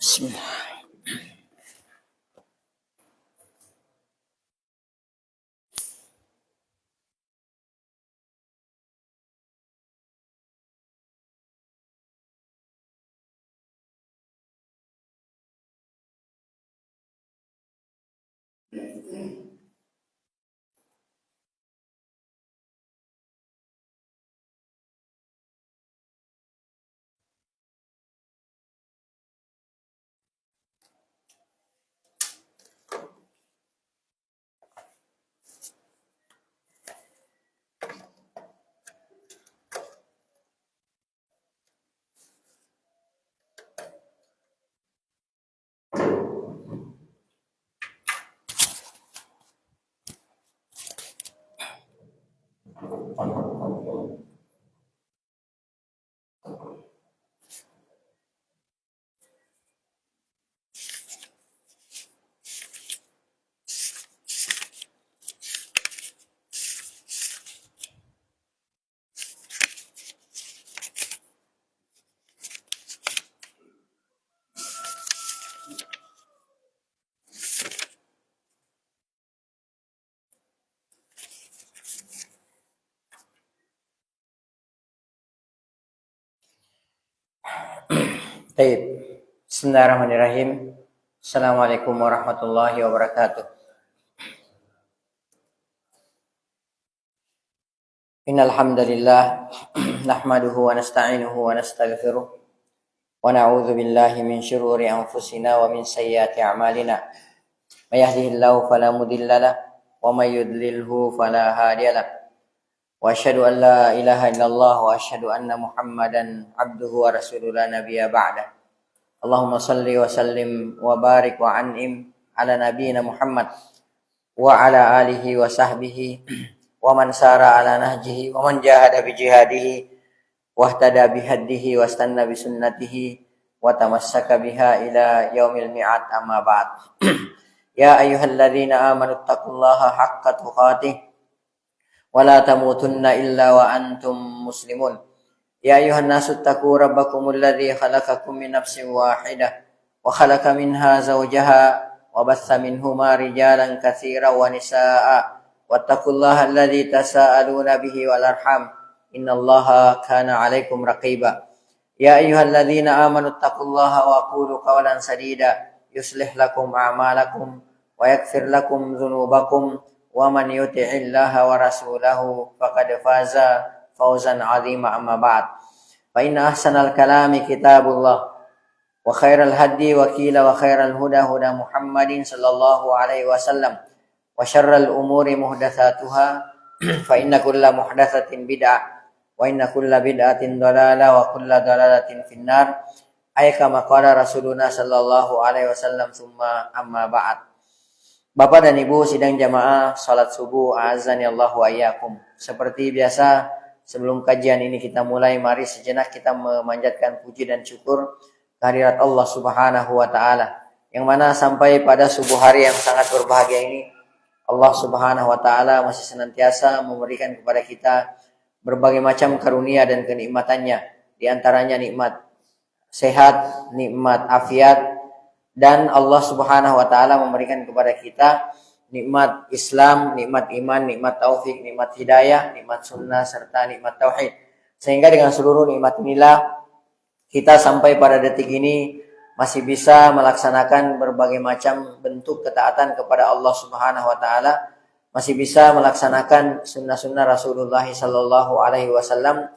Bismillah. Baik. Bismillahirrahmanirrahim. Assalamualaikum warahmatullahi wabarakatuh. Innal hamdalillah nahmaduhu wa nasta'inuhu wa nastaghfiruh wa na'udzu billahi min shururi anfusina wa min sayyiati a'malina. May yahdihillahu fala mudilla lahu wa may yudlilhu fala hadiya lahu. Wa asyhadu an la ilaha illallah wa asyhadu anna Muhammadan abduhu wa rasuluhu la nabiyya ba'da. Allahumma salli wa sallim wa barik wa an'im ala nabiyyina Muhammad wa ala alihi wa sahbihi wa man sara ala nahjihi wa man jahada bi jihadihi wa ihtada bi hadihi wa istanna bi sunnatihi wa tamassaka biha ila yaumil mi'ad, amma ba'd. Ya ayyuhalladzina amanu taqullaha haqqa tuqatih wa la tamutunna illa wa antum muslimun. Ya ayuhan nasu taqu rabbakumul ladzi khalaqakum min nafsin wahidah wa khalaqa minha zawjaha wa batha minhuma rijalan katsiran wa nisaa'a wattaqullaha alladzi tasaaluna bihi wal arham innallaha kana 'alaikum raqiba. Ya ayyuhalladzina amanu taqullaha wa qulu qawlan sadida yuslih lakum a'malakum wa yaghfir lakum dzunubakum wa man yuti'illaha wa rasulahu faqad faza fawzan 'azima, amma ba'd. Fa inna ahsanal kalami kitabullah wa khairal hadi wa qila wa khairal huda huda Muhammadin sallallahu alaihi wasallam wa syarral umuri muhdatsatuha fa inna kulla muhdatsatin bid'ah wa inna kulla bid'atin dhalalah wa kulla dhalalatin finnar. Ay kama qala Rasuluna sallallahu alaihi wasallam, summa amma ba'd. Bapak dan Ibu sidang jamaah salat subuh, azani Allah wa iyyakum. Seperti biasa, sebelum kajian ini kita mulai, mari sejenak kita memanjatkan puji dan syukur kehadirat Allah Subhanahu wa taala, yang mana sampai pada subuh hari yang sangat berbahagia ini Allah Subhanahu wa taala masih senantiasa memberikan kepada kita berbagai macam karunia dan kenikmatannya, di antaranya nikmat sehat, nikmat afiat, dan Allah Subhanahu wa taala memberikan kepada kita nikmat Islam, nikmat iman, nikmat taufik, nikmat hidayah, nikmat sunnah, serta nikmat tauhid. Sehingga dengan seluruh nikmat inilah kita sampai pada detik ini masih bisa melaksanakan berbagai macam bentuk ketaatan kepada Allah Subhanahu wa taala, masih bisa melaksanakan sunnah-sunnah Rasulullah sallallahu alaihi wasallam,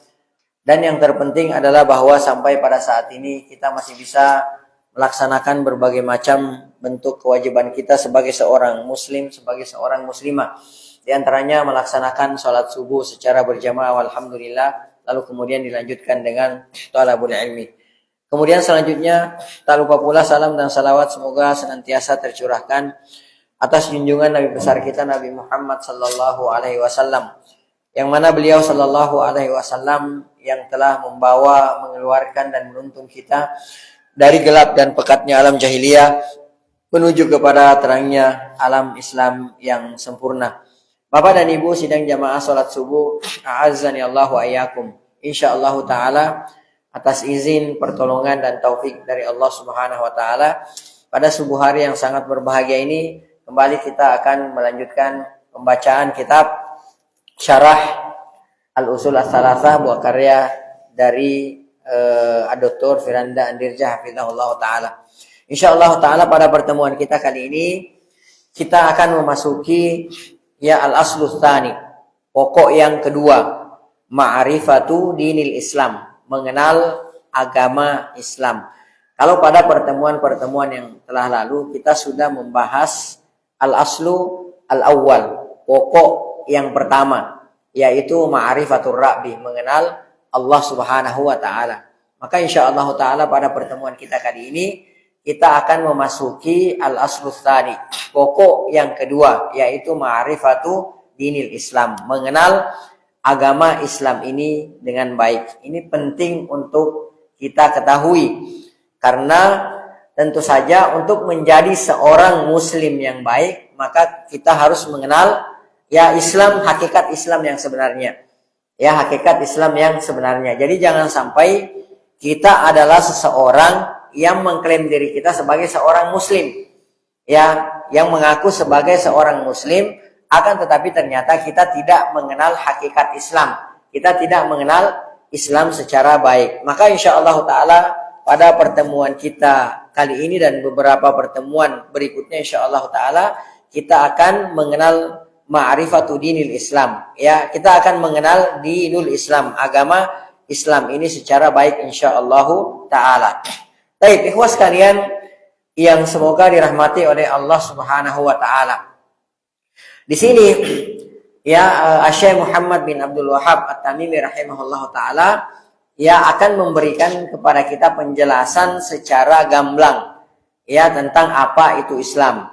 dan yang terpenting adalah bahwa sampai pada saat ini kita masih bisa melaksanakan berbagai macam bentuk kewajiban kita sebagai seorang muslim, sebagai seorang muslimah. Di antaranya melaksanakan sholat subuh secara berjamaah, alhamdulillah. Lalu kemudian dilanjutkan dengan thalabul ilmi. Kemudian selanjutnya tak lupa pula salam dan salawat semoga senantiasa tercurahkan atas junjungan Nabi besar kita Nabi Muhammad sallallahu alaihi wasallam, yang mana beliau sallallahu alaihi wasallam yang telah membawa, mengeluarkan dan menuntun kita dari gelap dan pekatnya alam jahiliyah menuju kepada terangnya alam Islam yang sempurna. Bapak dan Ibu sidang jamaah salat subuh, a'azzani Allah wa iyyakum. Insyaallah taala atas izin, pertolongan dan taufik dari Allah Subhanahu wa taala, pada subuh hari yang sangat berbahagia ini kembali kita akan melanjutkan pembacaan kitab Syarah Al-Usul Ats-Tsalatsah, buah karya dari Dr. Firanda Andirja hafizahullah taala. Insyaallah taala pada pertemuan kita kali ini kita akan memasuki al-aslu tsani, pokok yang kedua, ma'rifatu dinil Islam, mengenal agama Islam. Kalau pada pertemuan-pertemuan yang telah lalu kita sudah membahas al-aslu al-awwal, pokok yang pertama, yaitu ma'rifatur Rabbi, mengenal Allah Subhanahu wa taala. Maka insyaallah taala pada pertemuan kita kali ini kita akan memasuki al-aslu tsani, pokok yang kedua, yaitu ma'rifatu dinil Islam, mengenal agama Islam ini dengan baik. Ini penting untuk kita ketahui, karena tentu saja untuk menjadi seorang muslim yang baik maka kita harus mengenal Islam, hakikat Islam yang sebenarnya. Hakikat Islam yang sebenarnya. Jadi jangan sampai kita adalah seseorang yang mengklaim diri kita sebagai seorang muslim, yang mengaku sebagai seorang muslim, akan tetapi ternyata kita tidak mengenal hakikat Islam. Kita tidak mengenal Islam secara baik. Maka insyaallah taala pada pertemuan kita kali ini dan beberapa pertemuan berikutnya insyaallah taala kita akan mengenal ma'rifatu dinil Islam. Kita akan mengenal dinul Islam, agama Islam ini secara baik insyaallah taala. Baik, ikhwas sekalian yang semoga dirahmati oleh Allah Subhanahu wa taala. Di sini Syekh Muhammad bin Abdul Wahhab At-Tamimi rahimahullah taala akan memberikan kepada kita penjelasan secara gamblang tentang apa itu Islam.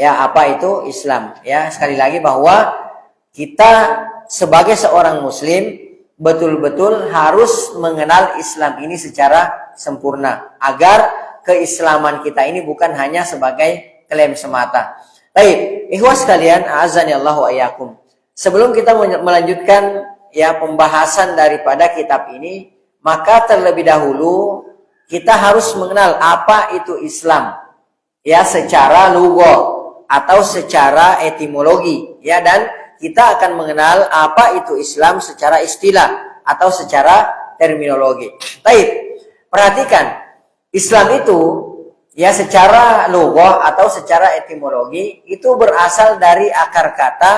Apa itu Islam? Sekali lagi bahwa kita sebagai seorang muslim betul-betul harus mengenal Islam ini secara sempurna, agar keislaman kita ini bukan hanya sebagai klaim semata. Baik, ikhwas sekalian, a'azzani Allah wa iyyakum. Sebelum kita melanjutkan pembahasan daripada kitab ini, maka terlebih dahulu kita harus mengenal apa itu Islam. Secara lugah atau secara etimologi, dan kita akan mengenal apa itu Islam secara istilah atau secara terminologi. Baik, perhatikan, Islam itu secara lugah atau secara etimologi itu berasal dari akar kata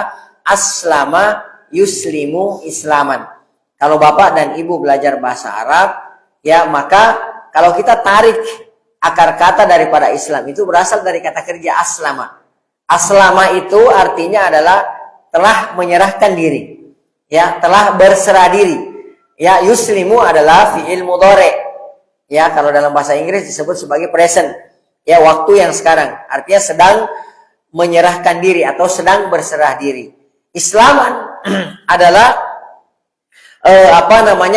aslama yuslimu islaman. Kalau Bapak dan Ibu belajar bahasa Arab, maka kalau kita tarik akar kata daripada Islam itu berasal dari kata kerja aslama. Aslama itu artinya adalah telah menyerahkan diri, telah berserah diri. Yuslimu adalah fi'il mudhari'. Kalau dalam bahasa Inggris disebut sebagai present. Waktu yang sekarang, artinya sedang menyerahkan diri atau sedang berserah diri. Islaman adalah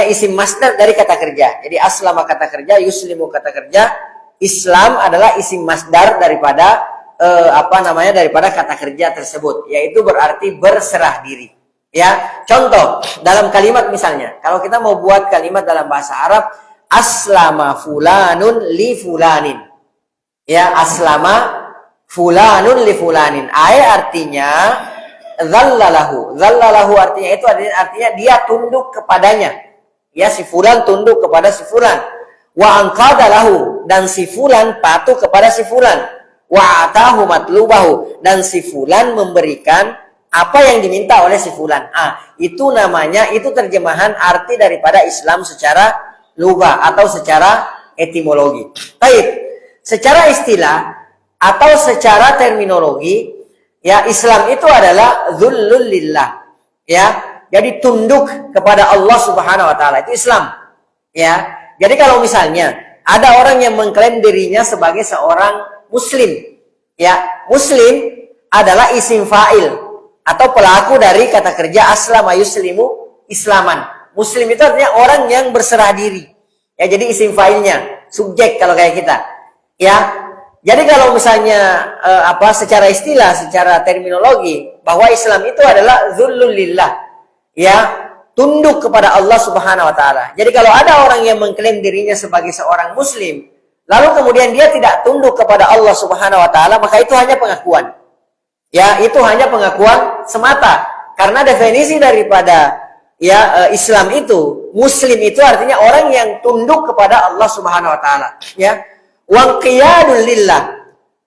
isim masdar dari kata kerja. Jadi aslama kata kerja, yuslimu kata kerja, Islam adalah isim masdar daripada daripada kata kerja tersebut, yaitu berarti berserah diri. Contoh dalam kalimat misalnya, kalau kita mau buat kalimat dalam bahasa Arab, aslama fulanun li fulanin. Aslama fulanun li fulanin. Artinya zallalahu. Zallalahu artinya itu artinya dia tunduk kepadanya. Si fulan tunduk kepada si fulan. Wa anqadalahu, dan si fulan patuh kepada si fulan. Wa atahu matlubahu, dan si fulan memberikan apa yang diminta oleh si fulan. Itu namanya, itu terjemahan arti daripada Islam secara lugah atau secara etimologi. Baik. Secara istilah atau secara terminologi, Islam itu adalah dzullul lillah. Jadi tunduk kepada Allah Subhanahu wa taala, itu Islam. Jadi kalau misalnya ada orang yang mengklaim dirinya sebagai seorang muslim, muslim adalah isim fa'il atau pelaku dari kata kerja aslama yuslimu islaman. Muslim itu artinya orang yang berserah diri. Jadi isim fa'ilnya, subjek kalau kayak kita. Jadi kalau misalnya secara istilah, secara terminologi, bahwa Islam itu adalah dzullul lillah. tunduk kepada Allah Subhanahu wa taala. Jadi kalau ada orang yang mengklaim dirinya sebagai seorang muslim, lalu kemudian dia tidak tunduk kepada Allah Subhanahu wa taala, maka itu hanya pengakuan. Ya, itu hanya pengakuan semata. Karena definisi daripada Islam itu, muslim itu artinya orang yang tunduk kepada Allah Subhanahu wa taala, ya. Wanqiyadul lillah.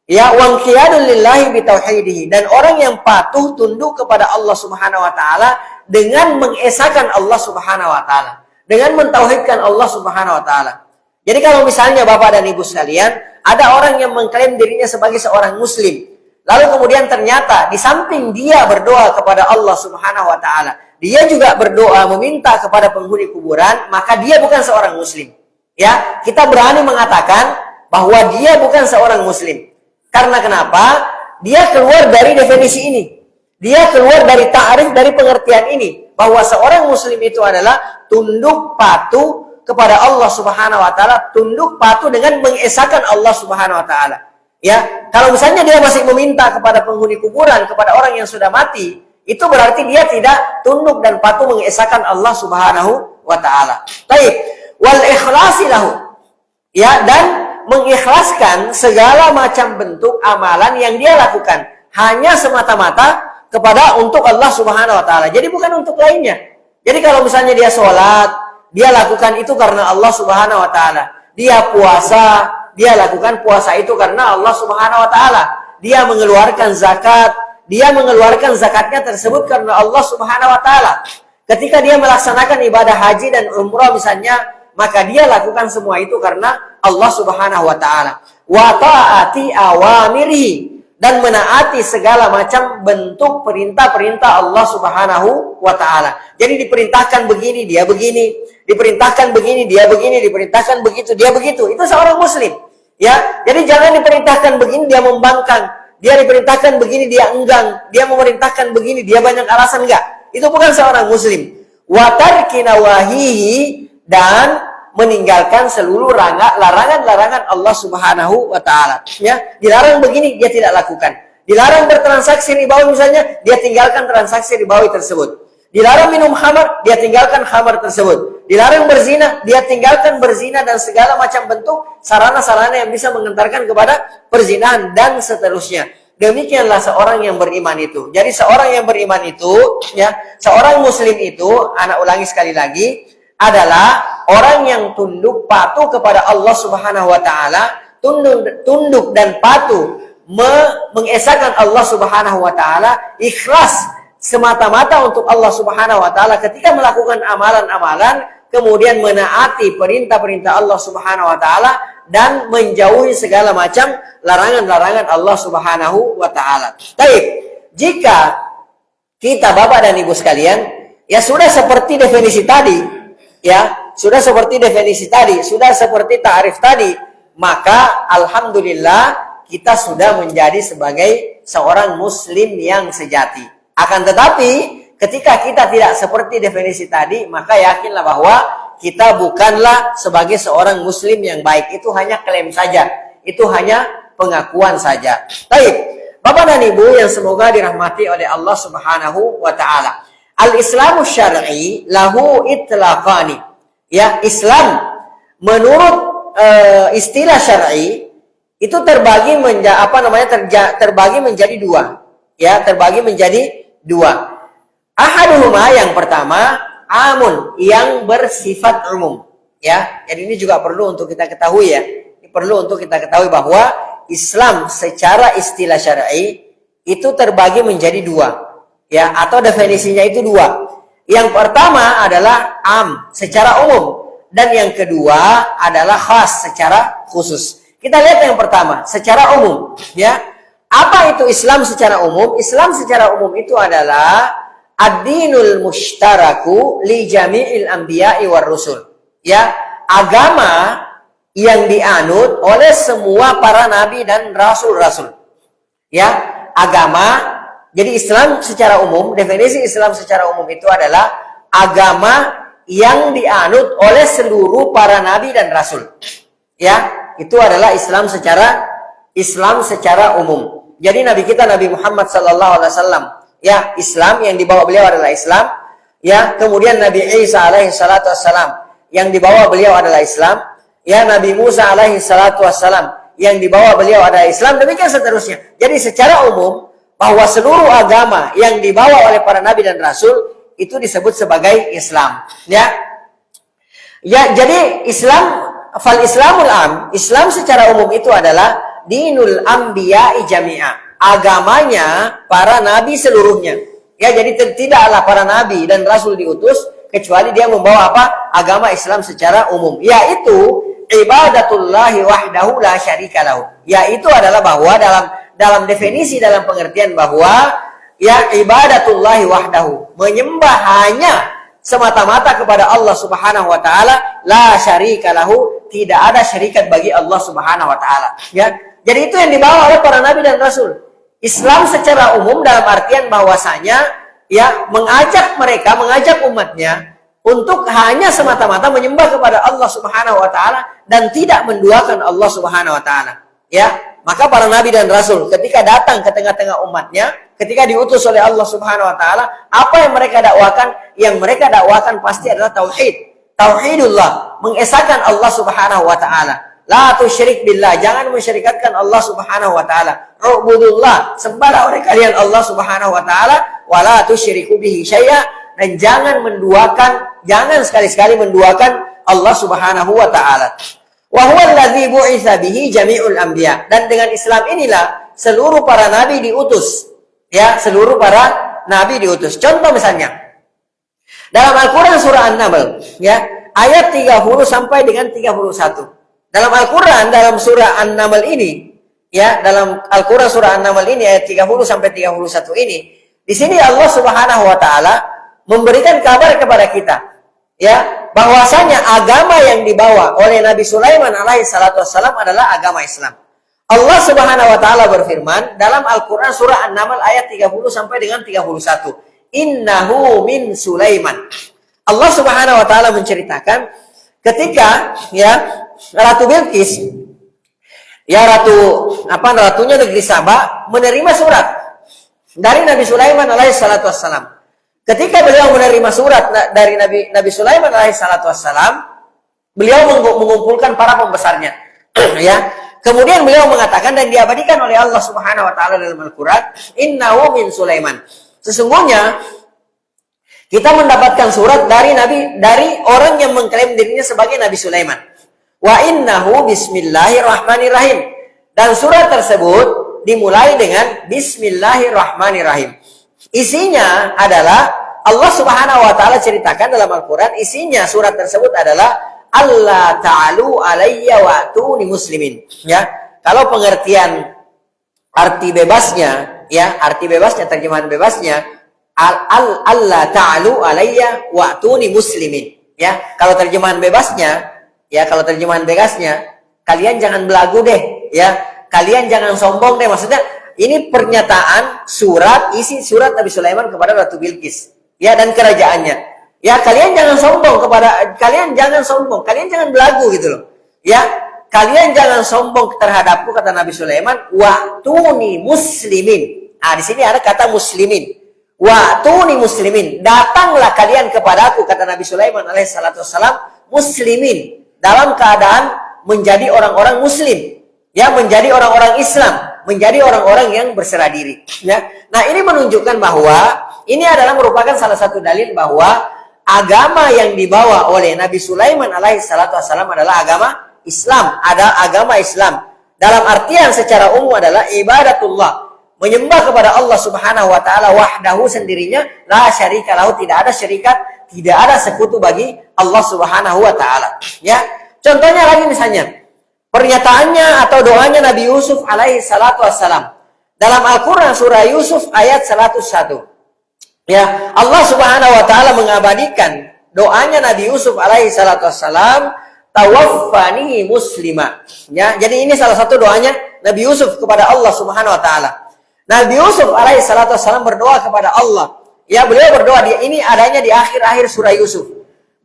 Ya, wanqiyadul lillahi bitauhidihi, dan orang yang patuh tunduk kepada Allah Subhanahu wa taala dengan mengesahkan Allah Subhanahu wa taala, dengan mentauhidkan Allah Subhanahu wa taala. Jadi kalau misalnya Bapak dan Ibu sekalian, ada orang yang mengklaim dirinya sebagai seorang muslim, lalu kemudian ternyata di samping dia berdoa kepada Allah Subhanahu wa taala, dia juga berdoa meminta kepada penghuni kuburan, maka dia bukan seorang muslim. Ya, kita berani mengatakan bahwa dia bukan seorang muslim. Karena kenapa? Dia keluar dari definisi ini. Dia keluar dari ta'rif, dari pengertian ini. Bahwa seorang muslim itu adalah tunduk patuh kepada Allah Subhanahu wa taala, tunduk patuh dengan mengesahkan Allah Subhanahu wa taala. Ya, kalau misalnya dia masih meminta kepada penghuni kuburan, kepada orang yang sudah mati, itu berarti dia tidak tunduk dan patuh mengesahkan Allah Subhanahu wa taala. Baik, wal ikhlasi lahu. Ya, dan mengikhlaskan segala macam bentuk amalan yang dia lakukan hanya semata-mata kepada untuk Allah Subhanahu wa taala. Jadi bukan untuk lainnya. Jadi kalau misalnya dia sholat, dia lakukan itu karena Allah Subhanahu wa taala. Dia puasa, dia lakukan puasa itu karena Allah Subhanahu wa taala. Dia mengeluarkan zakat, dia mengeluarkan zakatnya tersebut karena Allah Subhanahu wa taala. Ketika dia melaksanakan ibadah haji dan umrah misalnya, maka dia lakukan semua itu karena Allah Subhanahu wa taala. Wa ta'ati awamirihi, dan menaati segala macam bentuk perintah-perintah Allah Subhanahu wa taala. Jadi diperintahkan begini, dia begini, diperintahkan begini, dia begini, diperintahkan begitu, dia begitu. Itu seorang muslim. Ya, jadi jangan diperintahkan begini dia membangkang, dia diperintahkan begini dia enggan, dia memerintahkan begini dia banyak alasan, enggak. Itu bukan seorang muslim. Wa tarki nawahihi, dan meninggalkan seluruh larangan-larangan Allah Subhanahu wa taala. Ya, dilarang begini dia tidak lakukan. Dilarang bertransaksi ribawi misalnya, dia tinggalkan transaksi ribawi tersebut. Dilarang minum khamar, dia tinggalkan khamar tersebut. Dilarang berzina, dia tinggalkan berzina dan segala macam bentuk sarana-sarana yang bisa mengantarkan kepada perzinahan dan seterusnya. Demikianlah seorang yang beriman itu. Jadi seorang yang beriman itu, ya, seorang muslim itu, anak ulangi sekali lagi, adalah orang yang tunduk patuh kepada Allah Subhanahu wa taala, tunduk dan patuh mengesahkan Allah Subhanahu wa taala, ikhlas semata-mata untuk Allah Subhanahu wa taala ketika melakukan amalan-amalan, kemudian menaati perintah-perintah Allah Subhanahu wa taala dan menjauhi segala macam larangan-larangan Allah Subhanahu wa taala. Baik, jika kita Bapak dan Ibu sekalian, ya sudah seperti definisi tadi, ya, sudah seperti definisi tadi, sudah seperti ta'rif tadi, maka alhamdulillah kita sudah menjadi sebagai seorang muslim yang sejati. Akan tetapi ketika kita tidak seperti definisi tadi, maka yakinlah bahwa kita bukanlah sebagai seorang muslim yang baik. Itu hanya klaim saja, itu hanya pengakuan saja. Baik, Bapak dan Ibu yang semoga dirahmati oleh Allah Subhanahu wa taala. Al-Islamu syar'i lahu itlaqani. Ya, Islam menurut istilah syar'i itu terbagi terbagi menjadi dua. Ya, terbagi menjadi dua. Ahaduhuma, yang pertama, amun, yang bersifat umum. Ya, jadi ini juga perlu untuk kita ketahui, ya. Ini perlu untuk kita ketahui bahwa Islam secara istilah syar'i itu terbagi menjadi dua. Ya, atau definisinya itu dua. Yang pertama adalah am, secara umum, dan yang kedua adalah khas, secara khusus. Kita lihat yang pertama, secara umum, ya. Apa itu Islam secara umum? Islam secara umum itu adalah ad-dinul mushtaraku li jami'il anbiya'i war rusul. Ya, agama yang dianut oleh semua para nabi dan rasul-rasul. Ya, agama. Jadi Islam secara umum, definisi Islam secara umum itu adalah agama yang dianut oleh seluruh para nabi dan rasul. Ya, itu adalah Islam secara umum. Jadi Nabi kita Nabi Muhammad sallallahu alaihi wasallam, ya, Islam yang dibawa beliau adalah Islam Ya, kemudian Nabi Isa alaihi salatu wassalam yang dibawa beliau adalah Islam. Ya, Nabi Musa alaihi salatu wassalam yang dibawa beliau adalah Islam. Demikian seterusnya. Jadi secara umum bahwa seluruh agama yang dibawa oleh para nabi dan rasul itu disebut sebagai Islam. Ya. Ya, jadi fal Islamul am, Islam secara umum itu adalah dinul anbiya'i jami'a. Agamanya para nabi seluruhnya. Ya, jadi tidaklah para nabi dan rasul diutus kecuali dia membawa apa? Agama Islam secara umum. Yaitu ibadatullahi wahdahu la syarika lahu. Yaitu adalah bahwa dalam definisi, dalam pengertian bahwa ya ibadatullahi wahdahu, menyembah hanya semata-mata kepada Allah Subhanahu wa taala, la syarika lahu, tidak ada syarikat bagi Allah Subhanahu wa taala. Ya. Jadi itu yang dibawa oleh para nabi dan rasul. Islam secara umum dalam artian bahwasanya ya mengajak umatnya untuk hanya semata-mata menyembah kepada Allah Subhanahu wa taala dan tidak menduakan Allah Subhanahu wa taala. Ya, maka para nabi dan rasul ketika datang ke tengah-tengah umatnya, ketika diutus oleh Allah Subhanahu wa taala, apa yang mereka dakwakan? Yang mereka dakwakan pasti adalah tauhid. Tauhidullah, mengesahkan Allah Subhanahu wa taala. La tusyrik billah, jangan mensyirikatkan Allah Subhanahu wa taala. Ubudullah, sembahlah oleh kalian Allah Subhanahu wa taala, wa la tusyriku bihi syai'a, dan jangan sekali-sekali menduakan Allah Subhanahu wa taala. Wa huwa alladzi bu'itsa bihi jami'ul anbiya, dan dengan Islam inilah seluruh para nabi diutus. Ya, seluruh para nabi diutus. Contoh misalnya dalam Al-Qur'an surah An-Naml, ya, ayat 30 sampai dengan 31. Dalam Al-Quran, dalam surah An-Naml ini, ya, dalam Al-Quran surah An-Naml ini, ayat 30 sampai 31 ini, di sini Allah Subhanahu wa taala memberikan kabar kepada kita, ya, bahwasanya agama yang dibawa oleh Nabi Sulaiman alaihi salatu wassalam adalah agama Islam. Allah Subhanahu wa taala berfirman dalam Al-Quran surah An-Naml ayat 30 sampai dengan 31. Innahu min Sulaiman. Allah Subhanahu wa taala menceritakan ketika ya Ratu Bilqis, ya ratunya negeri Saba, menerima surat dari Nabi Sulaiman alaihi salatu wassalam. Ketika beliau menerima surat dari Nabi Sulaiman alaihi salatu wassalam, beliau mengumpulkan para pembesarnya. Ya. Kemudian beliau mengatakan dan diabadikan oleh Allah Subhanahu wa taala dalam Al-Qur'an, innahu min Sulaiman. Sesungguhnya kita mendapatkan surat dari orang yang mengklaim dirinya sebagai Nabi Sulaiman. Wa innahu bismillahirrahmanirrahim. Dan surat tersebut dimulai dengan bismillahirrahmanirrahim. Isinya adalah Allah Subhanahu wa taala ceritakan dalam Al-Qur'an, isinya surat tersebut adalah Allah ta'alu alayya wa'tuni muslimin. Ya, kalau pengertian arti bebasnya, ya, terjemahan bebasnya, Allah ta'alu alayya wa'tuni muslimin. Ya, kalau terjemahan bebasnya, kalian jangan belagu deh, ya. Kalian jangan sombong deh. Maksudnya ini pernyataan isi surat Nabi Sulaiman kepada Ratu Bilqis, ya, dan kerajaannya. Ya, kalian jangan sombong, kalian jangan belagu gitu loh. Ya, kalian jangan sombong terhadapku, kata Nabi Sulaiman, wa'tuni muslimin. Di sini ada kata muslimin. Wa'tuni muslimin. Datanglah kalian kepadaku, kata Nabi Sulaiman alaihi salatu wassalam, muslimin, dalam keadaan menjadi orang-orang muslim, ya, menjadi orang-orang Islam, menjadi orang-orang yang berserah diri. Ya. Nah, ini menunjukkan bahwa ini adalah merupakan salah satu dalil bahwa agama yang dibawa oleh Nabi Sulaiman alaihi salatu wassalam adalah agama Islam, agama Islam. Dalam artian secara umum adalah ibadatullah, menyembah kepada Allah Subhanahu wa taala wahdahu, sendirinya, la syarika lahu, tidak ada syarikat, tidak ada sekutu bagi Allah Subhanahu wa taala. Ya. Contohnya lagi misalnya, pernyataannya atau doanya Nabi Yusuf alaihi salatu wassalam. Dalam Al-Qur'an surah Yusuf ayat 101. Ya, Allah Subhanahu wa taala mengabadikan doanya Nabi Yusuf alaihi salatu wassalam, tawaffani muslima. Ya, jadi ini salah satu doanya Nabi Yusuf kepada Allah Subhanahu wa taala. Nabi Yusuf alaihi salatu wassalam berdoa kepada Allah. Ya, beliau berdoa, ini adanya di akhir-akhir surah Yusuf.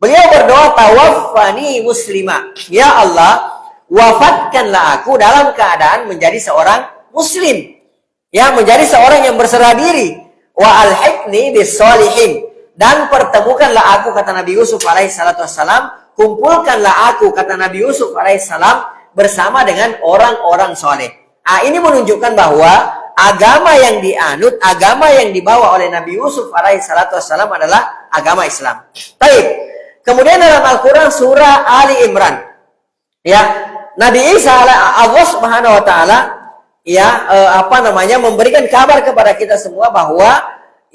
Beliau berdoa, tawaffani muslima. Ya Allah, wafatkanlah aku dalam keadaan menjadi seorang muslim. Ya, menjadi seorang yang berserah diri. Wa alhiqni bis solihin. Dan pertemukanlah aku, kata Nabi Yusuf alaihi salatu wassalam, kumpulkanlah aku, kata Nabi Yusuf alaihissalam, bersama dengan orang-orang soleh. Nah, ini menunjukkan bahwa agama yang dianut, agama yang dibawa oleh Nabi Yusuf alaihissalam adalah agama Islam. Baik. Kemudian dalam Al-Quran surah Ali Imran, ya, Nabi Isa Allah Subhanahu Wa Taala, ya, memberikan kabar kepada kita semua bahwa,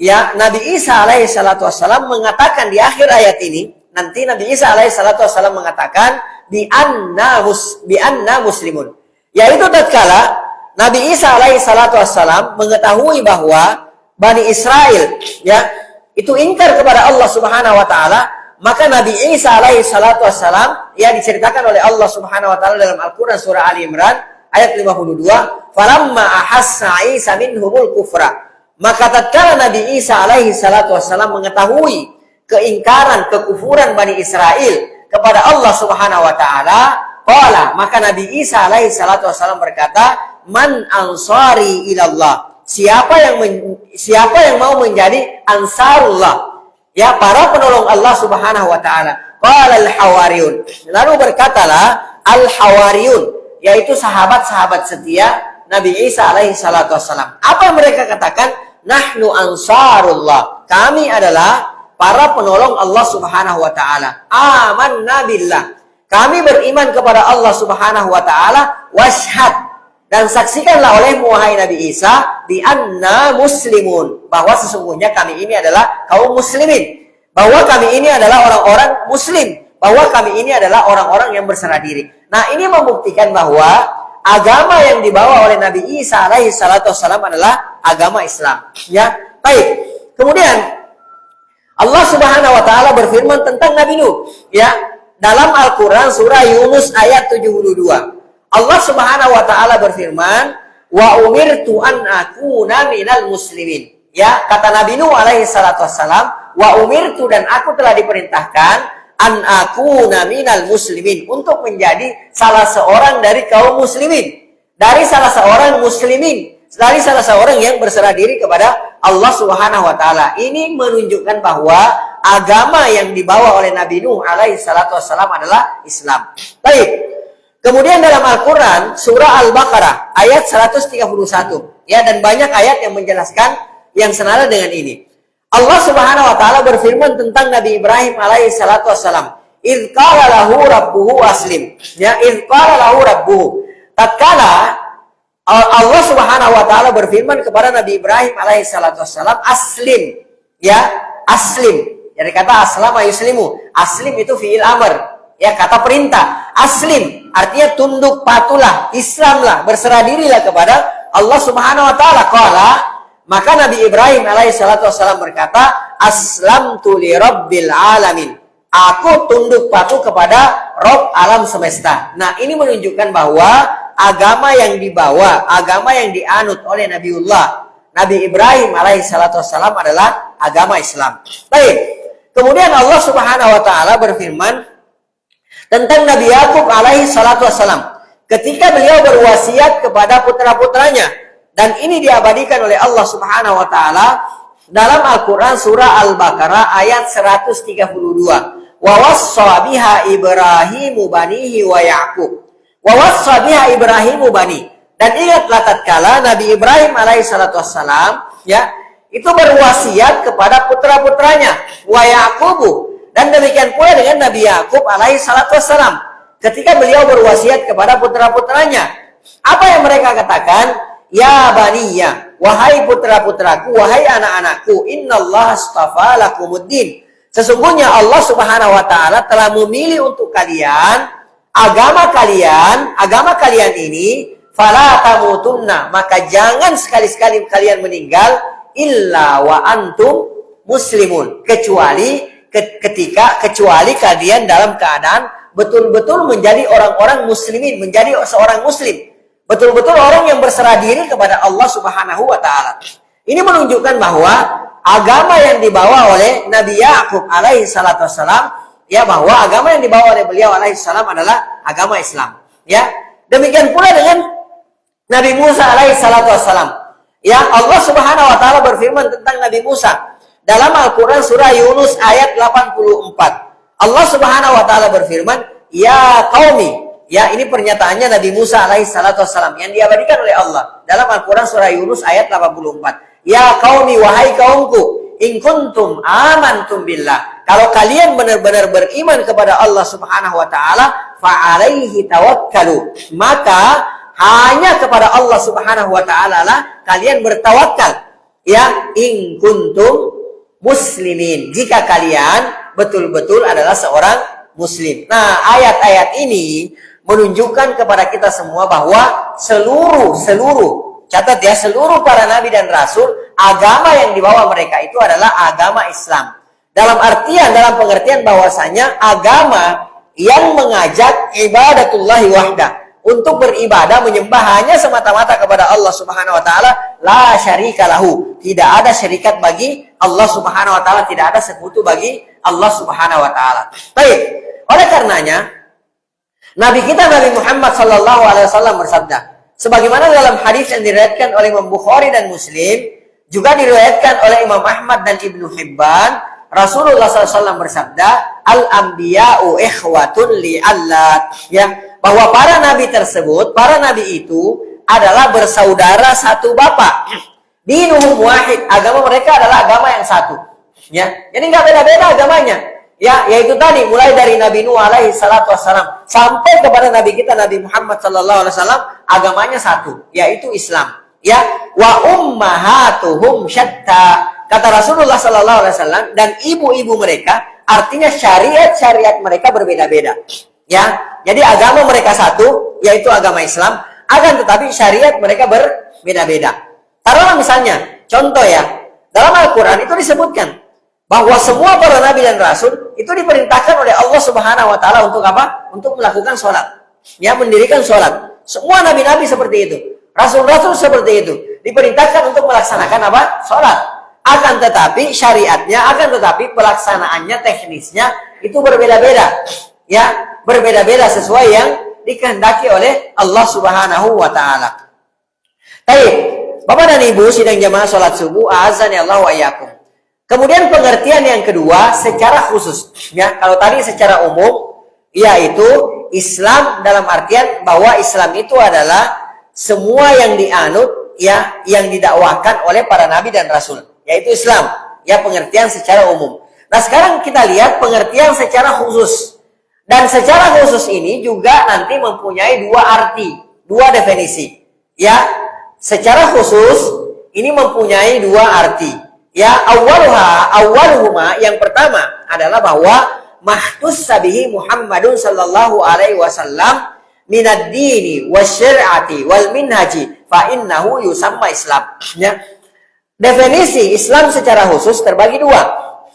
ya, Nabi Isa alaihissalam mengatakan di akhir ayat ini. Nanti Nabi Isa alaihissalam mengatakan bi anna muslimun. Yaitu tatkala Nabi Isa alaihissalam mengetahui bahwa Bani Israel, ya, itu ingkar kepada Allah Subhanahu wa taala, maka Nabi Isa alaihissalam, ya, diceritakan oleh Allah Subhanahu wa taala dalam Al-Qur'an surah Ali Imran ayat 52, falamma ahassa Isa minhumul kufra. Maka tatkala Nabi Isa alaihissalam mengetahui keingkaran, kekufuran Bani Israel kepada Allah Subhanahu wa taala, qala, maka Nabi Isa alaihi salatu wasallam berkata, man ansari ilallah, siapa yang mau menjadi ansarullah, ya, para penolong Allah Subhanahu wa taala. Qala al-hawariyun, lalu berkatalah al-hawariyun, yaitu sahabat-sahabat setia Nabi Isa alaihi salatu wasallam. Apa yang mereka katakan? Nahnu ansarullah, kami adalah para penolong Allah Subhanahu wa taala. Amanna billah, kami beriman kepada Allah Subhanahu wa taala, washhad, dan saksikanlah olehmu wahai Nabi Isa, bi anna muslimun, bahwa sesungguhnya kami ini adalah kaum muslimin, bahwa kami ini adalah orang-orang muslim, bahwa kami ini adalah orang-orang yang berserah diri. Nah, ini membuktikan bahwa agama yang dibawa oleh Nabi Isa alaihi salatu wassalam adalah agama Islam, ya. Baik. Kemudian Allah Subhanahu wa taala berfirman tentang Nabi Nuh, ya, dalam Al-Qur'an surah Yunus ayat 72. Allah Subhanahu wa taala berfirman, "Wa umirtu an akuna minal muslimin." Ya, kata Nabi Nuh alaihi salatu wassalam, "Wa umirtu," dan aku telah diperintahkan, an akuna minal muslimin, untuk menjadi salah seorang dari kaum muslimin, dari salah seorang muslimin, dari salah seorang yang berserah diri kepada Allah Subhanahu wa taala. Ini menunjukkan bahwa agama yang dibawa oleh Nabi Nuh alaihi salatu wassalam adalah Islam. Baik. Kemudian dalam Al-Qur'an surah Al-Baqarah ayat 131, ya, dan banyak ayat yang menjelaskan yang senada dengan ini. Allah Subhanahu wa taala berfirman tentang Nabi Ibrahim alaihi salatu wassalam, "Idz qala lahu rabbuhu aslim." Ya, idz qala lahu rabbuhu. Tatkala Allah Subhanahu wa taala berfirman kepada Nabi Ibrahim alaihi salatu wassalam, aslim, ya, aslim. Dari kata aslama yuslimu. Aslim itu fi'il amr, ya, kata perintah. Aslim artinya tunduk patuhlah, Islamlah, berserah dirilah kepada Allah Subhanahu wa taala. Qala, maka Nabi Ibrahim alaihi salatu wassalam berkata, aslamtu li rabbil alamin. Aku tunduk patuh kepada Rabb alam semesta. Nah, ini menunjukkan bahwa agama yang dibawa, agama yang dianut oleh Nabi Ibrahim alaihi salatu wassalam adalah agama Islam. Baik. Kemudian Allah Subhanahu wa taala berfirman tentang Nabi Yakub alaihi salatu wassalam ketika beliau berwasiat kepada putra-putranya, dan ini diabadikan oleh Allah Subhanahu wa taala dalam Al-Qur'an surah Al-Baqarah ayat 132. Wa wassa biha Ibrahimu banihi wa Yaqub. Wa wassa biha Ibrahimu bani. Dan ingatlah tatkala Nabi Ibrahim alaihi salatu wassalam, ya, itu berwasiat kepada putra-putranya, wa Yaqubu, dan demikian pula dengan Nabi Yakub alaihi salatu wassalam ketika beliau berwasiat kepada putra-putranya. Apa yang mereka katakan? Ya baniya, wahai putra-putraku, wahai anak-anakku, innallaha astafa lakumuddin. Sesungguhnya Allah Subhanahu wa taala telah memilih untuk kalian agama kalian ini, fala tamutunna, maka jangan sekali-sekali kalian meninggal illa wa antum muslimun, kecuali kalian dalam keadaan betul-betul menjadi orang-orang muslimin, menjadi seorang muslim, betul-betul orang yang berserah diri kepada Allah Subhanahu wa taala. Ini menunjukkan bahwa agama yang dibawa oleh Nabi Yakub alaihi salatu wassalam, ya, bahwa agama yang dibawa oleh beliau alaihi salam adalah agama Islam, ya. Demikian pula dengan Nabi Musa alaihi salatu wassalam. Ya, Allah Subhanahu wa taala berfirman tentang Nabi Musa Dalam Al-Quran surah Yunus ayat 84. Allah Subhanahu wa Ta'ala berfirman, ya qaumi. Ya, ini pernyataannya Nabi Musa alaihi salatu wassalam yang diabadikan oleh Allah dalam Al-Quran surah Yunus ayat 84. Ya qaumi, wahai kaumku, in kuntum amantum billah. Kalau kalian benar-benar beriman kepada Allah Subhanahu wa Ta'ala, fa alaihi tawakkalu. Maka hanya kepada Allah Subhanahu wa Ta'ala lah kalian bertawakal. Ya, in kuntum muslimin, jika kalian betul-betul adalah seorang muslim. Nah, ayat-ayat ini menunjukkan kepada kita semua bahwa seluruh catat ya, seluruh para nabi dan rasul, agama yang dibawa mereka itu adalah agama Islam. Dalam pengertian bahwasanya agama yang mengajak ibadatullahi wahdah, untuk beribadah menyembah hanya semata-mata kepada Allah Subhanahu wa Ta'ala, la syarika lahu, tidak ada syarikat bagi Allah Subhanahu wa Ta'ala, tidak ada sekutu bagi Allah Subhanahu wa Ta'ala. Baik, oleh karenanya Nabi kita Nabi Muhammad sallallahu alaihi wasallam bersabda, sebagaimana dalam hadis yang diriwayatkan oleh Imam Bukhari dan Muslim, juga diriwayatkan oleh Imam Ahmad dan Ibnu Hibban, Rasulullah SAW bersabda, al-anbiya'u ikhwatun li'allat, ya, bahwa para nabi tersebut, para nabi itu adalah bersaudara satu bapak. Dinuhum wahid, agama mereka adalah agama yang satu. Ya, jadi nggak beda-beda agamanya. Ya, yaitu tadi mulai dari Nabi Nuh alaihi salatu wassalam sampai kepada Nabi kita Nabi Muhammad sallallahu alaihi wasallam, agamanya satu, yaitu Islam. Ya, wa ummahatuhum syatta. Kata Rasulullah sallallahu alaihi wasallam, dan ibu-ibu mereka, artinya syariat mereka berbeda-beda. Ya, jadi agama mereka satu, yaitu agama Islam, akan tetapi syariat mereka berbeda-beda. Taruhlah misalnya, contoh ya, dalam Al-Quran itu disebutkan bahwa semua para nabi dan rasul itu diperintahkan oleh Allah Subhanahu wa Ta'ala untuk apa? Untuk melakukan sholat, ya, mendirikan sholat. Semua nabi-nabi seperti itu, rasul-rasul seperti itu, diperintahkan untuk melaksanakan apa? Sholat. Akan tetapi syariatnya, akan tetapi pelaksanaannya, teknisnya itu berbeda-beda. Ya, berbeda-beda sesuai yang dikehendaki oleh Allah Subhanahu wa Ta'ala. Baik, Bapak dan Ibu sidang jamaah sholat subuh, azani Allah wa iyyakum. Kemudian pengertian yang kedua secara khusus, ya, kalau tadi secara umum, yaitu Islam dalam artian bahwa Islam itu adalah semua yang dianut, ya, yang didakwakan oleh para nabi dan rasul, yaitu Islam, ya, pengertian secara umum. Nah, sekarang kita lihat pengertian secara khusus. Dan secara khusus ini juga nanti mempunyai dua arti, dua definisi. Ya, secara khusus ini mempunyai dua arti. Ya, awwaluhuma, yang pertama adalah bahwa mahtussa bihi Muhammadun sallallahu alaihi wasallam minad dini wasyari'ati wal minhaji fa innahu yusamma Islam. Ya. Definisi Islam secara khusus terbagi dua.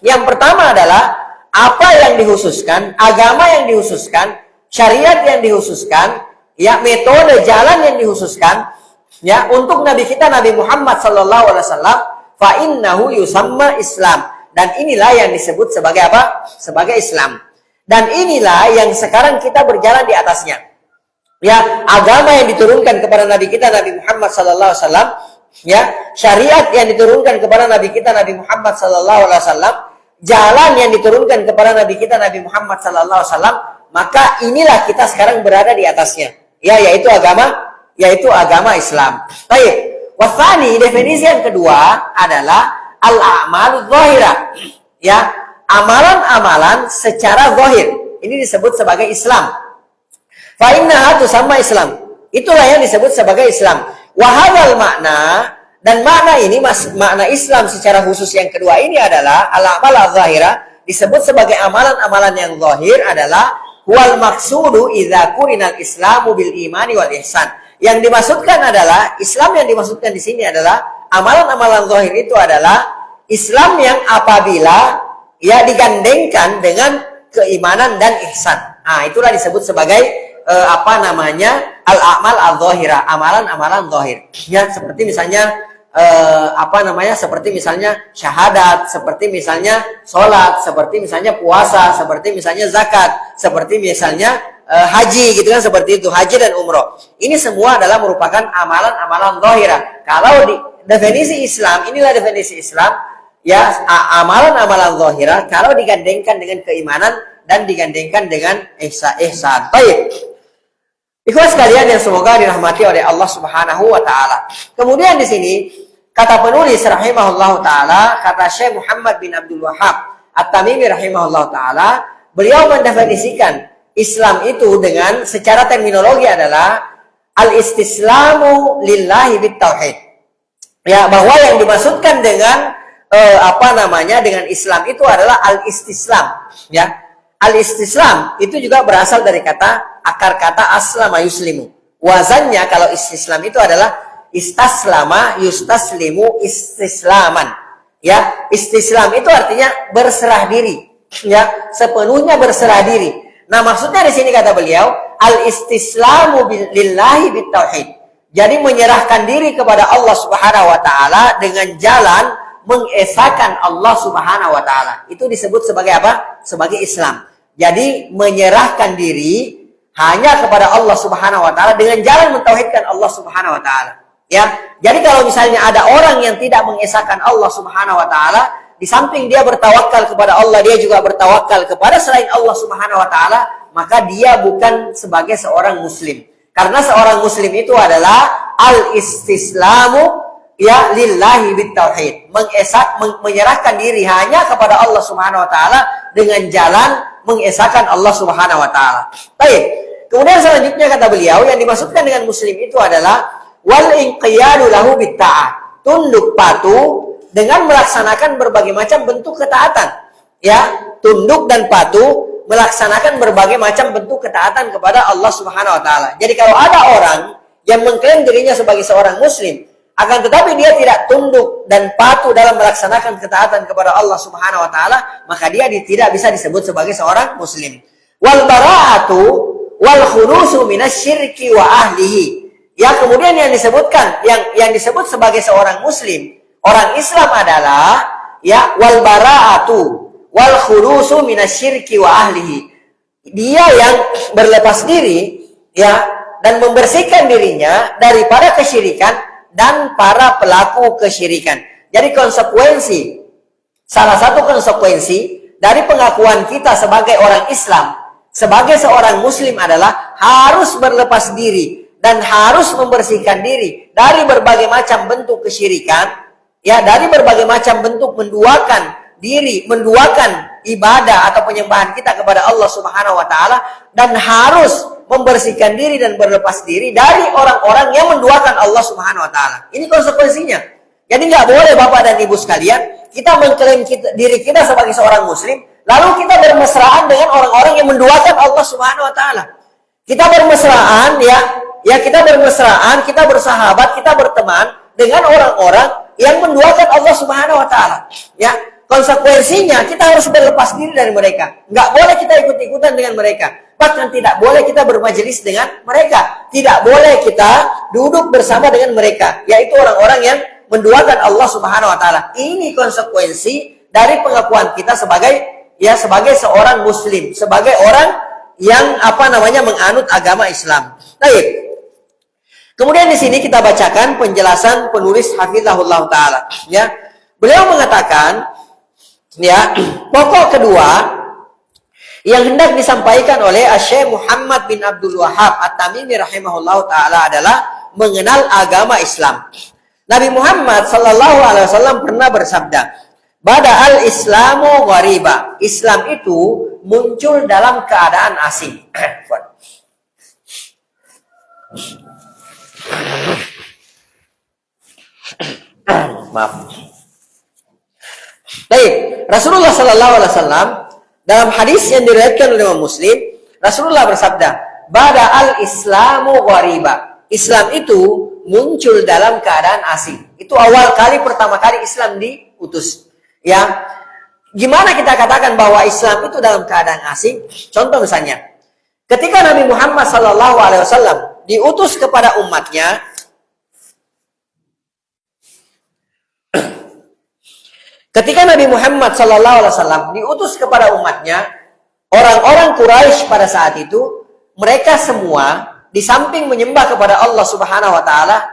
Yang pertama adalah apa yang dikhususkan, agama yang dikhususkan, syariat yang dikhususkan, ya, metode jalan yang dikhususkan, ya, untuk Nabi kita Nabi Muhammad sallallahu alaihi wasallam, fa innahu yusamma Islam. Dan inilah yang disebut sebagai apa? Sebagai Islam. Dan inilah yang sekarang kita berjalan di atasnya. Ya, agama yang diturunkan kepada Nabi kita Nabi Muhammad sallallahu alaihi wasallam, ya, syariat yang diturunkan kepada Nabi kita Nabi Muhammad sallallahu alaihi wasallam, jalan yang diturunkan kepada Nabi kita Nabi Muhammad sallallahu alaihi wasallam, maka inilah kita sekarang berada di atasnya. Ya, yaitu agama Islam. Baik. Wasani, definisi yang kedua adalah al-a'maludz zahirah. Ya, amalan-amalan secara zahir. Ini disebut sebagai Islam. Fa innaha tusamma Islam. Itulah yang disebut sebagai Islam. Wa hadzal makna, dan makna ini, makna Islam secara khusus yang kedua ini adalah al-a'mal az-zahirah, disebut sebagai amalan-amalan yang zahir adalah wal maqsudu idza qurinal islamu bil imani wal ihsan. Yang dimaksudkan adalah, Islam yang dimaksudkan di sini adalah amalan-amalan zahir itu adalah Islam yang apabila, ya, digandengkan dengan keimanan dan ihsan. Nah, itulah disebut sebagai al-a'mal az-zahirah, amalan-amalan zahir. Ya, seperti misalnya seperti misalnya syahadat, seperti misalnya sholat, seperti misalnya puasa, seperti misalnya zakat, seperti misalnya haji, gitu kan, seperti itu, haji dan umroh. Ini semua adalah merupakan amalan-amalan zahirah. Kalau di definisi Islam, inilah definisi Islam, ya amalan-amalan zahirah kalau digandengkan dengan keimanan dan digandengkan dengan ihsan. Baik. Ikhwas sekalian yang semoga dirahmati oleh Allah Subhanahu wa taala. Kemudian di sini kata penulis rahimahullahu taala, kata Syekh Muhammad bin Abdul Wahhab At-Tamimi rahimahullahu taala, beliau mendefinisikan Islam itu dengan secara terminologi adalah al-istislamu lillahi bitauhid. Ya, bahwa yang dimaksudkan dengan dengan Islam itu adalah al-istislam, ya. Al-istislam itu juga berasal dari akar kata aslama yuslimu. Wazannya kalau istislam itu adalah istaslama yustaslimu istislaman. Ya, istislam itu artinya berserah diri, ya, sepenuhnya berserah diri. Nah, maksudnya di sini kata beliau, al-istislamu lillahi bitauhid. Jadi menyerahkan diri kepada Allah Subhanahu wa taala dengan jalan mengesahkan Allah Subhanahu wa taala. Itu disebut sebagai apa? Sebagai Islam. Jadi menyerahkan diri hanya kepada Allah Subhanahu wa taala dengan jalan mentauhidkan Allah Subhanahu wa taala. Ya. Jadi kalau misalnya ada orang yang tidak mengesahkan Allah Subhanahu wa taala, di samping dia bertawakal kepada Allah, dia juga bertawakal kepada selain Allah Subhanahu wa taala, maka dia bukan sebagai seorang muslim. Karena seorang muslim itu adalah al-istislamu ya lillahi bitauhid, menyerahkan diri hanya kepada Allah Subhanahu wa taala dengan jalan mengesahkan Allah Subhanahu wa taala. Baik. Kemudian selanjutnya kata beliau, yang dimaksudkan dengan muslim itu adalah wal inqiyadu lahu bitta'ah, tunduk patuh dengan melaksanakan berbagai macam bentuk ketaatan. Ya, tunduk dan patuh melaksanakan berbagai macam bentuk ketaatan kepada Allah Subhanahu wa taala. Jadi kalau ada orang yang mengklaim dirinya sebagai seorang muslim, akan tetapi dia tidak tunduk dan patuh dalam melaksanakan ketaatan kepada Allah Subhanahu wa taala, maka dia tidak bisa disebut sebagai seorang muslim. Wal bara'atu wal khurusu minasyirki wa ahlihi. Ya, kemudian yang disebutkan yang disebut sebagai seorang muslim, orang Islam adalah ya wal bara'atu wal khurusu minasyirki wa ahlihi. Dia yang berlepas diri ya dan membersihkan dirinya daripada kesyirikan dan para pelaku kesyirikan. Jadi salah satu konsekuensi dari pengakuan kita sebagai orang Islam, sebagai seorang muslim adalah harus berlepas diri dan harus membersihkan diri dari berbagai macam bentuk kesyirikan, ya, dari berbagai macam bentuk menduakan ibadah atau penyembahan kita kepada Allah Subhanahu wa taala, dan harus membersihkan diri dan berlepas diri dari orang-orang yang menduakan Allah Subhanahu wa taala. Ini konsekuensinya. Jadi nggak boleh Bapak dan Ibu sekalian, kita mengklaim diri kita sebagai seorang muslim, lalu kita bermesraan dengan orang-orang yang menduakan Allah Subhanahu wa taala. Kita bermesraan kita bermesraan, kita bersahabat, kita berteman dengan orang-orang yang menduakan Allah Subhanahu wa taala. Ya, konsekuensinya kita harus berlepas diri dari mereka. Nggak boleh kita ikut-ikutan dengan mereka. Bahkan tidak boleh kita bermajelis dengan mereka. Tidak boleh kita duduk bersama dengan mereka, yaitu orang-orang yang menduakan Allah Subhanahu wa taala. Ini konsekuensi dari pengakuan kita sebagai seorang muslim, sebagai orang yang menganut agama Islam. Baik. Kemudian di sini kita bacakan penjelasan penulis hafizahullah taala, ya. Beliau mengatakan, ya, pokok kedua yang hendak disampaikan oleh Syekh Muhammad bin Abdul Wahhab At-Tamimi rahimahullahu taala adalah mengenal agama Islam. Nabi Muhammad sallallahu alaihi wasallam pernah bersabda, "Bada'al Islamu ghariba." Islam itu muncul dalam keadaan asing. Maaf. Baik, Rasulullah sallallahu alaihi wasallam dalam hadis yang diriwayatkan oleh Imam Muslim, Rasulullah bersabda, "Bada'al Islamu ghariba." Islam itu muncul dalam keadaan asing. Itu pertama kali Islam diutus. Ya. Gimana kita katakan bahwa Islam itu dalam keadaan asing? Contoh misalnya, ketika Nabi Muhammad sallallahu alaihi wasallam diutus kepada umatnya, ketika Nabi Muhammad SAW diutus kepada umatnya, orang-orang Quraisy pada saat itu, mereka semua di samping menyembah kepada Allah Subhanahu wa taala,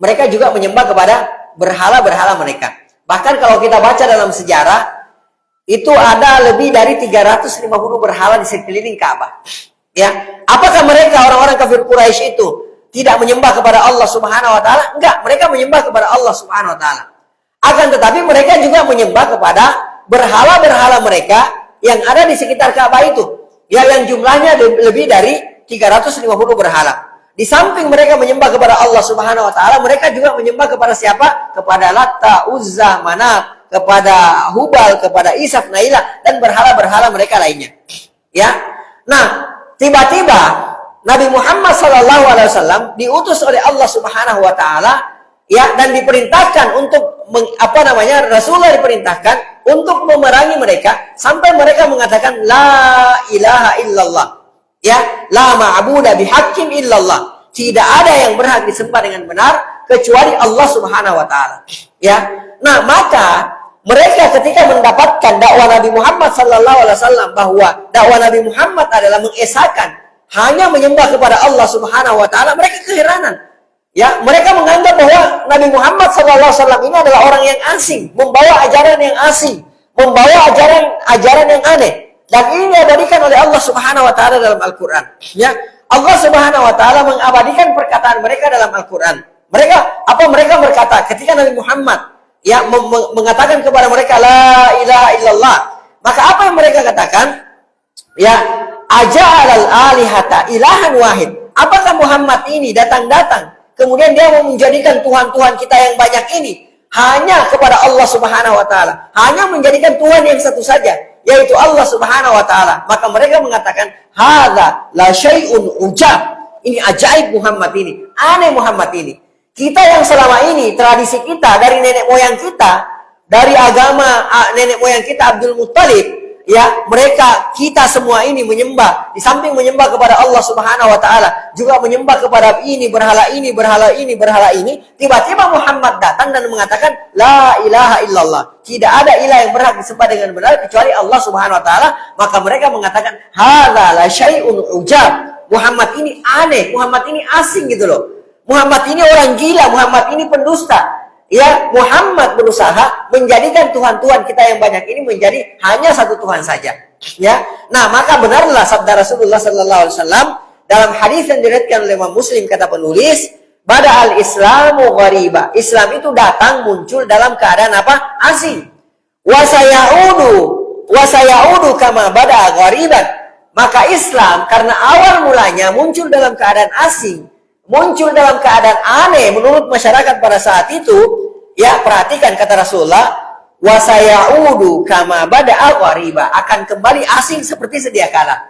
mereka juga menyembah kepada berhala-berhala mereka. Bahkan kalau kita baca dalam sejarah, itu ada lebih dari 350 berhala di sekeliling Ka'bah. Ya, apakah mereka orang-orang kafir Quraisy itu tidak menyembah kepada Allah Subhanahu wa taala? Enggak, mereka menyembah kepada Allah Subhanahu wa taala. Akan tetapi mereka juga menyembah kepada berhala-berhala mereka yang ada di sekitar Ka'bah itu. Ya, yang jumlahnya lebih dari 350 berhala. Di samping mereka menyembah kepada Allah Subhanahu wa taala, mereka juga menyembah kepada siapa? Kepada Latta, Uzza, Manat, kepada Hubal, kepada Isaf, Nailah, dan berhala-berhala mereka lainnya. Ya. Nah, tiba-tiba Nabi Muhammad SAW diutus oleh Allah Subhanahu wa taala, ya, dan diperintahkan untuk Rasulullah diperintahkan untuk memerangi mereka sampai mereka mengatakan la ilaha illallah. Ya, la ma'budu bihaqqin illallah. Tidak ada yang berhak disembah dengan benar kecuali Allah Subhanahu wa taala. Ya. Nah, maka mereka ketika mendapatkan dakwah Nabi Muhammad SAW bahwa dakwah Nabi Muhammad adalah mengesahkan hanya menyembah kepada Allah Subhanahu wa taala, mereka keheranan. Ya, mereka menganggap bahwa Nabi Muhammad SAW ini adalah orang yang asing, membawa ajaran yang asing, membawa ajaran yang aneh. Dan ini diabadikan oleh Allah Subhanahu wa taala dalam Al-Qur'an. Ya, Allah Subhanahu wa taala mengabadikan perkataan mereka dalam Al-Qur'an. Mereka berkata ketika Nabi Muhammad ya mengatakan kepada mereka la ilaha illallah, maka apa yang mereka katakan? Ya, aja'alal alihata ilahan wahid. Apakah Muhammad ini datang kemudian dia mau menjadikan Tuhan-Tuhan kita yang banyak ini hanya kepada Allah Subhanahu wa taala, hanya menjadikan Tuhan yang satu saja, yaitu Allah Subhanahu wa taala. Maka mereka mengatakan hadza la syai'un ujab. Ini ajaib Muhammad ini, aneh Muhammad ini. Kita yang selama ini tradisi kita dari nenek moyang kita, dari agama nenek moyang kita Abdul Muttalib, ya, kita semua ini menyembah, di samping menyembah kepada Allah Subhanahu wa taala, juga menyembah kepada berhala ini. Tiba-tiba Muhammad datang dan mengatakan la ilaha illallah. Tidak ada ilah yang berhak disembah dengan benar kecuali Allah Subhanahu wa taala. Maka mereka mengatakan hadza la syai'un ujab. Muhammad ini aneh, Muhammad ini asing gitu loh. Muhammad ini orang gila, Muhammad ini pendusta. Ya, Muhammad berusaha menjadikan Tuhan-Tuhan kita yang banyak ini menjadi hanya satu Tuhan saja. Ya, nah maka benarlah sabda Rasulullah Sallallahu Alaihi Wasallam dalam hadis yang diriwayatkan oleh Imam Muslim, kata penulis, "Bada al-Islamu ghariba." Islam itu datang muncul dalam keadaan apa? Asing. Wasayaudu kama bada ghariban. Maka Islam karena awal mulanya muncul dalam keadaan asing, muncul dalam keadaan aneh menurut masyarakat pada saat itu, ya, perhatikan kata Rasulullah, wasayaudu kama bada'a ghariba, akan kembali asing seperti sedia kala.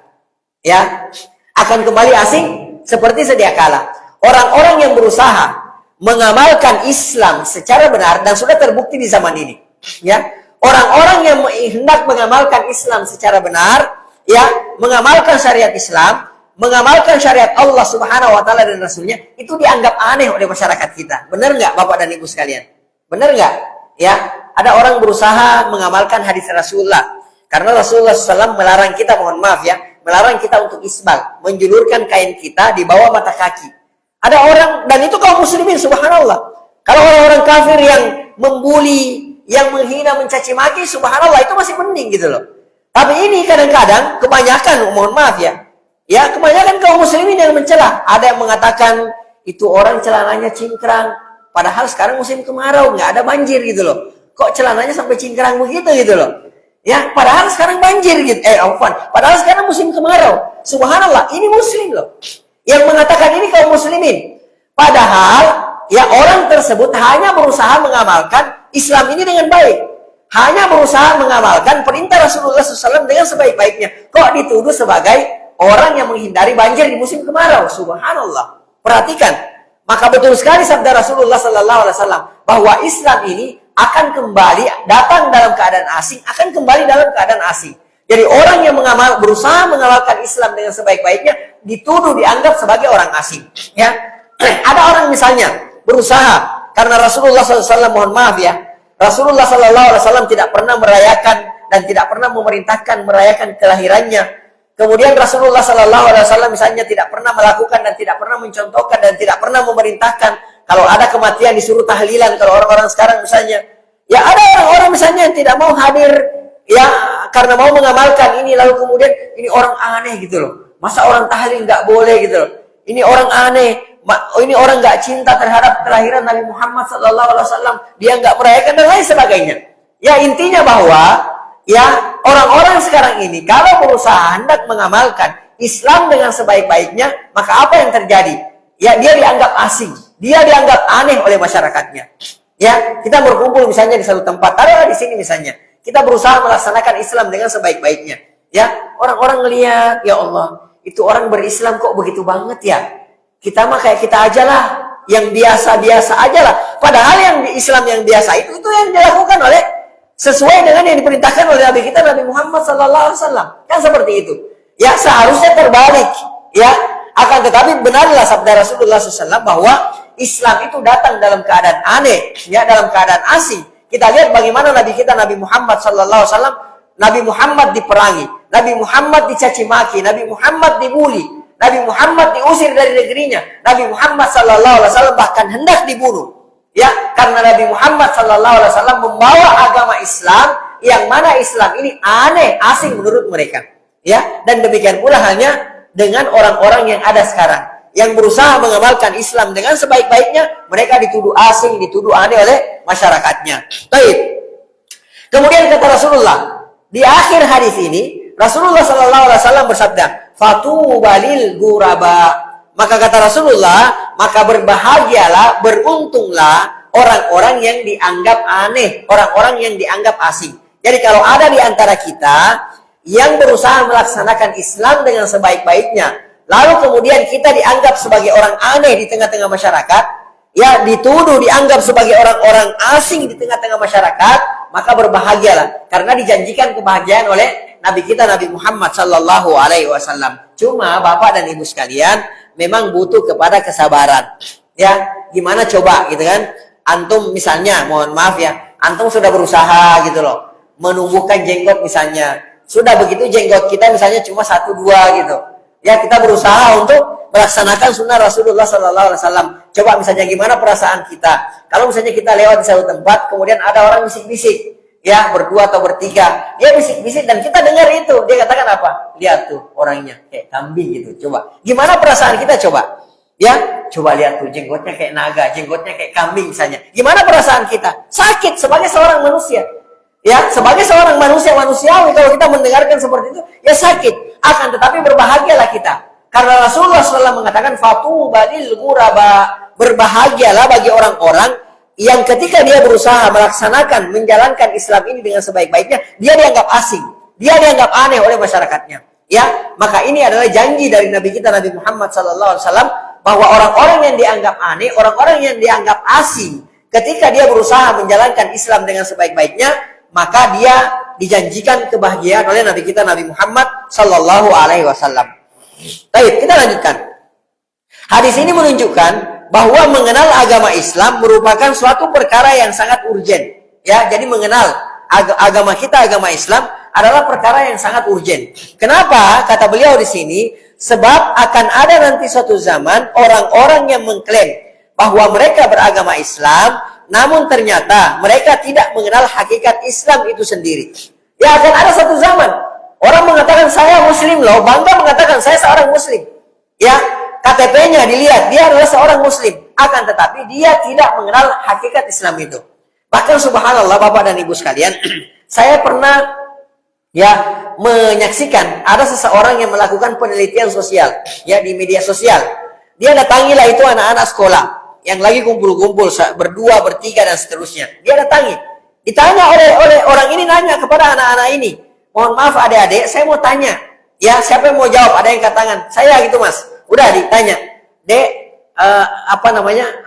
Ya, akan kembali asing seperti sedia kala. Orang-orang yang berusaha mengamalkan Islam secara benar dan sudah terbukti di zaman ini, ya. Orang-orang yang hendak mengamalkan Islam secara benar, ya, mengamalkan syariat Islam, mengamalkan syariat Allah Subhanahu wa taala dan Rasulnya, itu dianggap aneh oleh masyarakat kita. Benar nggak Bapak dan Ibu sekalian? Benar nggak? Ya, ada orang berusaha mengamalkan hadis Rasulullah. Karena Rasulullah SAW melarang kita, mohon maaf ya, melarang kita untuk isbal, menjulurkan kain kita di bawah mata kaki. Ada orang, dan itu kaum muslimin, subhanallah. Kalau orang-orang kafir yang membuli, yang menghina, mencaci maki, subhanallah, itu masih mending gitu loh. Tapi ini kadang-kadang, kebanyakan, mohon maaf ya, ya, kebanyakan kaum muslimin yang mencela. Ada yang mengatakan itu orang celananya cingkrang, padahal sekarang musim kemarau, nggak ada banjir gitu loh. Kok celananya sampai cingkrang begitu gitu loh? Ya, padahal sekarang banjir gitu. Padahal sekarang musim kemarau. Subhanallah, ini muslim loh. Yang mengatakan ini kaum muslimin. Padahal ya orang tersebut hanya berusaha mengamalkan Islam ini dengan baik. Hanya berusaha mengamalkan perintah Rasulullah SAW dengan sebaik-baiknya. Kok dituduh sebagai orang yang menghindari banjir di musim kemarau? Subhanallah. Perhatikan. Maka betul sekali sabda Rasulullah SAW bahwa Islam ini akan kembali datang dalam keadaan asing, akan kembali dalam keadaan asing. Jadi orang yang berusaha mengamalkan Islam dengan sebaik-baiknya dituduh, dianggap sebagai orang asing. Ya, ada orang misalnya berusaha karena Rasulullah SAW, mohon maaf ya, Rasulullah SAW tidak pernah merayakan dan tidak pernah memerintahkan merayakan kelahirannya. Kemudian Rasulullah SAW misalnya tidak pernah melakukan dan tidak pernah mencontohkan dan tidak pernah memerintahkan kalau ada kematian disuruh tahlilan. Kalau orang-orang sekarang misalnya, Ya ada orang-orang misalnya yang tidak mau hadir ya karena mau mengamalkan ini, lalu kemudian ini orang aneh gitu loh. Masa orang tahlil nggak boleh gitu loh. Ini orang aneh, ini orang nggak cinta terhadap kelahiran Nabi Muhammad SAW. Dia nggak merayakan dan lain sebagainya. Ya intinya bahwa ya orang-orang sekarang ini kalau berusaha hendak mengamalkan Islam dengan sebaik-baiknya, maka apa yang terjadi? Ya dia dianggap asing, dia dianggap aneh oleh masyarakatnya. Ya kita berkumpul misalnya di satu tempat, taruhlah di sini misalnya, kita berusaha melaksanakan Islam dengan sebaik-baiknya. Ya orang-orang ngelihat, ya Allah, itu orang berislam kok begitu banget ya. Kita mah kayak kita aja lah, yang biasa-biasa aja lah. Padahal yang di Islam yang biasa itu yang dilakukan oleh sesuai dengan yang diperintahkan oleh Nabi kita Nabi Muhammad SAW. Kan seperti itu. Ya seharusnya terbalik. Ya akan tetapi benarlah sabda Rasulullah SAW bahwa Islam itu datang dalam keadaan aneh, ya dalam keadaan asing. Kita lihat bagaimana Nabi kita Nabi Muhammad SAW. Nabi Muhammad diperangi, Nabi Muhammad dicaci maki, Nabi Muhammad dibuli, Nabi Muhammad diusir dari negerinya, Nabi Muhammad SAW bahkan hendak dibunuh. Ya, karena Nabi Muhammad SAW membawa agama Islam yang mana Islam ini aneh, asing menurut mereka. Ya, dan demikian pula halnya dengan orang-orang yang ada sekarang yang berusaha mengamalkan Islam dengan sebaik-baiknya, mereka dituduh asing, dituduh aneh oleh masyarakatnya. Baik. Kemudian kata Rasulullah di akhir hadis ini, Rasulullah SAW bersabda, "Fatuba lil ghuraba." Maka kata Rasulullah, maka berbahagialah, beruntunglah orang-orang yang dianggap aneh, orang-orang yang dianggap asing. Jadi kalau ada di antara kita yang berusaha melaksanakan Islam dengan sebaik-baiknya, lalu kemudian kita dianggap sebagai orang aneh di tengah-tengah masyarakat, ya dituduh dianggap sebagai orang-orang asing di tengah-tengah masyarakat, maka berbahagialah karena dijanjikan kebahagiaan oleh Nabi kita Nabi Muhammad SAW. Cuma Bapak dan Ibu sekalian memang butuh kepada kesabaran. Ya, gimana coba gitu kan? Antum misalnya, mohon maaf ya, antum sudah berusaha gitu loh, menumbuhkan jenggot misalnya. Sudah begitu jenggot kita misalnya cuma 1-2 gitu. Ya kita berusaha untuk melaksanakan sunnah Rasulullah SAW. Coba misalnya gimana perasaan kita kalau misalnya kita lewat di satu tempat, kemudian ada orang bisik-bisik, ya berdua atau bertiga, dia bisik-bisik dan kita dengar itu, dia katakan apa? Lihat tuh orangnya kayak kambing gitu. Coba gimana perasaan kita coba? Ya coba lihat tuh jenggotnya kayak naga, jenggotnya kayak kambing misalnya. Gimana perasaan kita? Sakit sebagai seorang manusia. Ya, sebagai seorang manusiawi kalau kita mendengarkan seperti itu, ya sakit. Akan tetapi berbahagialah kita. Karena Rasulullah SAW mengatakan, "Fatuba lil ghuraba." Berbahagialah bagi orang-orang yang ketika dia berusaha melaksanakan, menjalankan Islam ini dengan sebaik-baiknya, dia dianggap asing. Dia dianggap aneh oleh masyarakatnya. Ya, maka ini adalah janji dari Nabi kita Nabi Muhammad SAW bahwa orang-orang yang dianggap aneh, orang-orang yang dianggap asing, ketika dia berusaha menjalankan Islam dengan sebaik-baiknya, maka dia dijanjikan kebahagiaan oleh Nabi kita Nabi Muhammad SAW. Baik, kita lanjutkan. Hadis ini menunjukkan bahwa mengenal agama Islam merupakan suatu perkara yang sangat urgen. Ya, jadi mengenal agama kita, agama Islam adalah perkara yang sangat urgen. Kenapa? Kata beliau di sini, sebab akan ada nanti suatu zaman orang-orang yang mengklaim bahwa mereka beragama Islam, namun ternyata mereka tidak mengenal hakikat Islam itu sendiri. Ya akan ada satu zaman orang mengatakan saya Muslim loh, bangga mengatakan saya seorang Muslim. Ya KTP-nya dilihat dia adalah seorang Muslim, akan tetapi dia tidak mengenal hakikat Islam itu. Bahkan subhanallah Bapak dan Ibu sekalian, saya pernah ya menyaksikan ada seseorang yang melakukan penelitian sosial ya di media sosial. Dia datangilah itu anak-anak sekolah yang lagi kumpul-kumpul berdua, bertiga dan seterusnya. Dia datangi. Ditanya oleh orang ini, nanya kepada anak-anak ini, "Mohon maaf adik-adik, saya mau tanya. Ya, siapa yang mau jawab?" Ada yang angkat tangan. "Saya gitu, Mas." Udah ditanya. "Dek,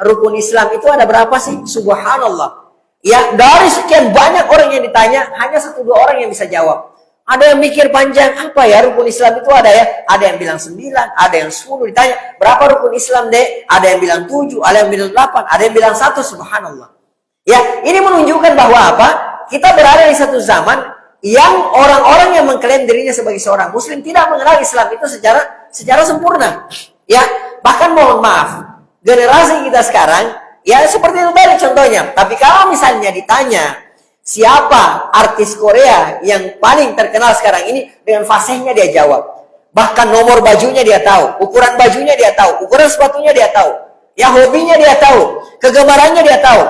rukun Islam itu ada berapa sih?" Subhanallah. Ya, dari sekian banyak orang yang ditanya, hanya 1-2 orang yang bisa jawab. Ada yang mikir panjang, apa ya rukun Islam itu ada ya? Ada yang bilang 9, ada yang 10, ditanya, "Berapa rukun Islam, Dek?" Ada yang bilang 7, ada yang bilang 8, ada yang bilang 1, subhanallah. Ya, ini menunjukkan bahwa apa? Kita berada di satu zaman yang orang-orang yang mengklaim dirinya sebagai seorang Muslim tidak mengenal Islam itu secara sempurna. Ya, bahkan mohon maaf, generasi kita sekarang, ya seperti itu tadi contohnya. Tapi kalau misalnya ditanya, siapa artis Korea yang paling terkenal sekarang ini, dengan fasihnya dia jawab. Bahkan nomor bajunya dia tahu, ukuran bajunya dia tahu, ukuran sepatunya dia tahu. Ya, hobinya dia tahu, kegemarannya dia tahu.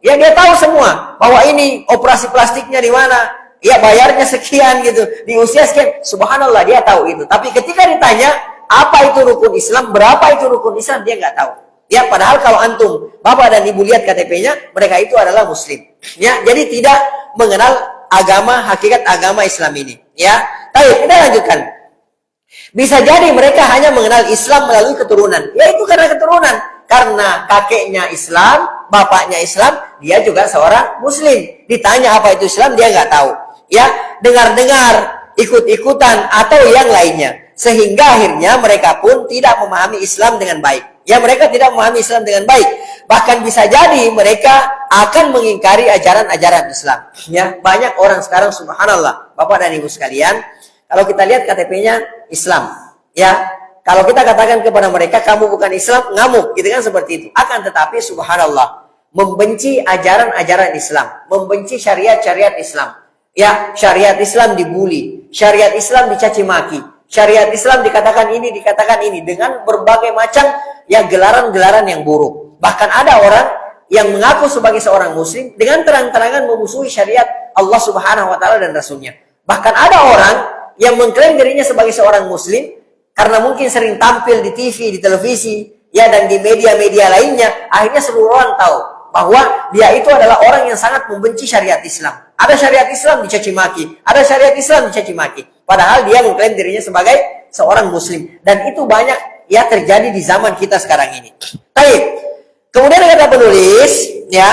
Ya, dia tahu semua bahwa ini operasi plastiknya di mana, ya bayarnya sekian gitu, di usia sekian. Subhanallah, dia tahu itu. Tapi ketika ditanya apa itu rukun Islam, berapa itu rukun Islam, dia nggak tahu. Ya, padahal kalau antum, bapak dan ibu lihat KTP-nya, mereka itu adalah muslim. Ya, jadi tidak mengenal agama, hakikat agama Islam ini. Ya, baik, kita lanjutkan. Bisa jadi mereka hanya mengenal Islam melalui keturunan. Ya, itu karena keturunan. Karena kakeknya Islam, bapaknya Islam, dia juga seorang muslim. Ditanya apa itu Islam, dia nggak tahu. Ya, dengar-dengar, ikut-ikutan, atau yang lainnya. Sehingga akhirnya mereka pun tidak memahami Islam dengan baik. Ya, mereka tidak memahami Islam dengan baik. Bahkan bisa jadi mereka akan mengingkari ajaran-ajaran Islam. Ya, banyak orang sekarang, subhanallah, Bapak dan Ibu sekalian, kalau kita lihat KTP-nya Islam. Ya, kalau kita katakan kepada mereka, kamu bukan Islam, ngamuk, gitu kan, seperti itu. Akan tetapi, subhanallah, membenci ajaran-ajaran Islam, membenci syariat-syariat Islam. Ya, syariat Islam dibuli, syariat Islam dicaci maki, syariat Islam dikatakan ini dengan berbagai macam ya gelaran-gelaran yang buruk. Bahkan ada orang yang mengaku sebagai seorang muslim dengan terang-terangan memusuhi syariat Allah Subhanahu wa taala dan Rasulnya. Bahkan ada orang yang mengklaim dirinya sebagai seorang muslim karena mungkin sering tampil di TV, di televisi, ya, dan di media-media lainnya, akhirnya seluruh orang tahu bahwa dia itu adalah orang yang sangat membenci syariat Islam. Ada syariat Islam dicaci maki, ada syariat Islam dicaci maki. Padahal dia mengklaim dirinya sebagai seorang muslim. Dan itu banyak ya terjadi di zaman kita sekarang ini. Baik. Kemudian kata penulis, ya,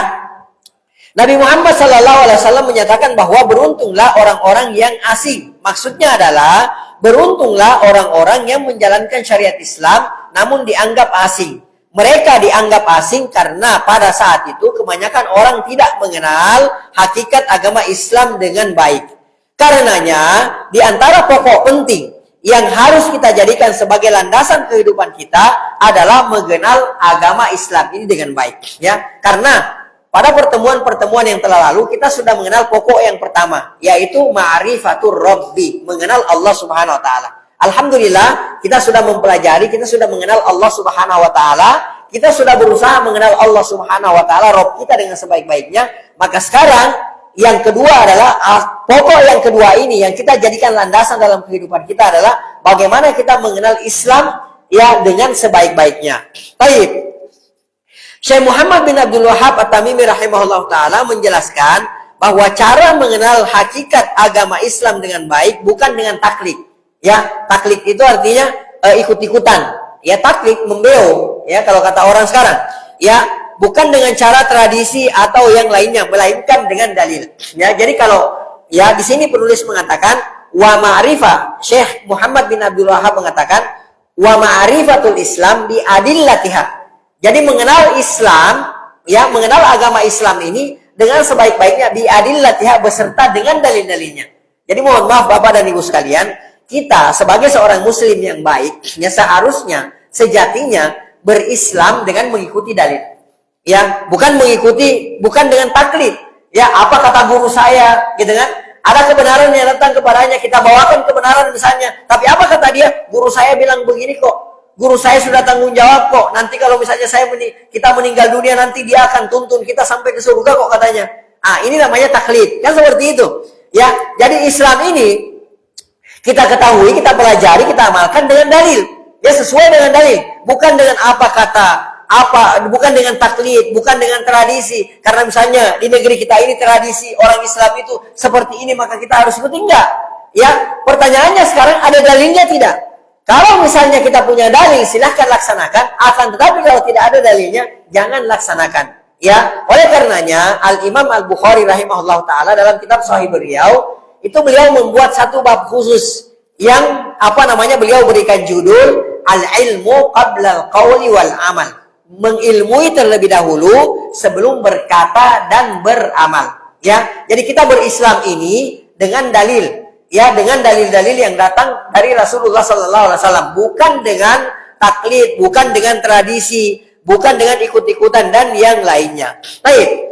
Nabi Muhammad SAW menyatakan bahwa beruntunglah orang-orang yang asing. Maksudnya adalah beruntunglah orang-orang yang menjalankan syariat Islam namun dianggap asing. Mereka dianggap asing karena pada saat itu kebanyakan orang tidak mengenal hakikat agama Islam dengan baik. Karenanya, di antara pokok penting yang harus kita jadikan sebagai landasan kehidupan kita adalah mengenal agama Islam ini dengan baik. Ya, karena pada pertemuan-pertemuan yang telah lalu kita sudah mengenal pokok yang pertama, yaitu ma'rifatur Rabbi, mengenal Allah Subhanahu wa taala. Alhamdulillah, kita sudah mempelajari, kita sudah mengenal Allah Subhanahu wa taala, kita sudah berusaha mengenal Allah Subhanahu wa taala, Rabb kita dengan sebaik-baiknya. Maka sekarang yang kedua adalah pokok yang kedua ini yang kita jadikan landasan dalam kehidupan kita adalah bagaimana kita mengenal Islam ya dengan sebaik-baiknya. Baik. Syekh Muhammad bin Abdul Wahhab At-Tamimi rahimahullah taala menjelaskan bahwa cara mengenal hakikat agama Islam dengan baik bukan dengan taklid. Ya, taklid itu artinya ikut-ikutan. Ya, taklid membeo, ya kalau kata orang sekarang. Ya, bukan dengan cara tradisi atau yang lainnya, melainkan dengan dalil. Ya, jadi kalau ya di sini penulis mengatakan wa ma'rifah, Syekh Muhammad bin Abdul Wahhab mengatakan wa ma'rifatul Islam bi adillatiha. Jadi mengenal Islam, ya mengenal agama Islam ini dengan sebaik-baiknya bi adillatiha beserta dengan dalil-dalilnya. Jadi mohon maaf Bapak dan Ibu sekalian, kita sebagai seorang muslim yang baik, ya seharusnya sejatinya berislam dengan mengikuti dalil. Ya, bukan mengikuti, bukan dengan taklid. Ya, apa kata guru saya, gitu kan? Ada kebenaran yang datang kepadanya, kita bawakan kebenaran misalnya. Tapi apa kata dia? Guru saya bilang begini kok. Guru saya sudah tanggung jawab kok. Nanti kalau misalnya kita meninggal dunia, nanti dia akan tuntun kita sampai ke surga kok katanya. Ah, ini namanya taklid. Kan seperti itu. Ya, jadi Islam ini kita ketahui, kita pelajari, kita amalkan dengan dalil. Ya, sesuai dengan dalil, bukan dengan bukan dengan taklid, bukan dengan tradisi. Karena misalnya di negeri kita ini tradisi orang Islam itu seperti ini, maka kita harus ikuti, enggak. Ya, pertanyaannya sekarang ada dalilnya tidak? Kalau misalnya kita punya dalil, silahkan laksanakan. Akan tetapi kalau tidak ada dalilnya, jangan laksanakan. Ya, oleh karenanya Al-Imam Al-Bukhari rahimahullah taala dalam kitab Sahih beliau, itu beliau membuat satu bab khusus yang beliau berikan judul Al-ilmu qabla al-qawli wal amal. Mengilmui terlebih dahulu sebelum berkata dan beramal. Ya, jadi kita berislam ini dengan dalil. Ya, dengan dalil-dalil yang datang dari Rasulullah SAW, bukan dengan taklid, bukan dengan tradisi, bukan dengan ikut-ikutan dan yang lainnya. Baik,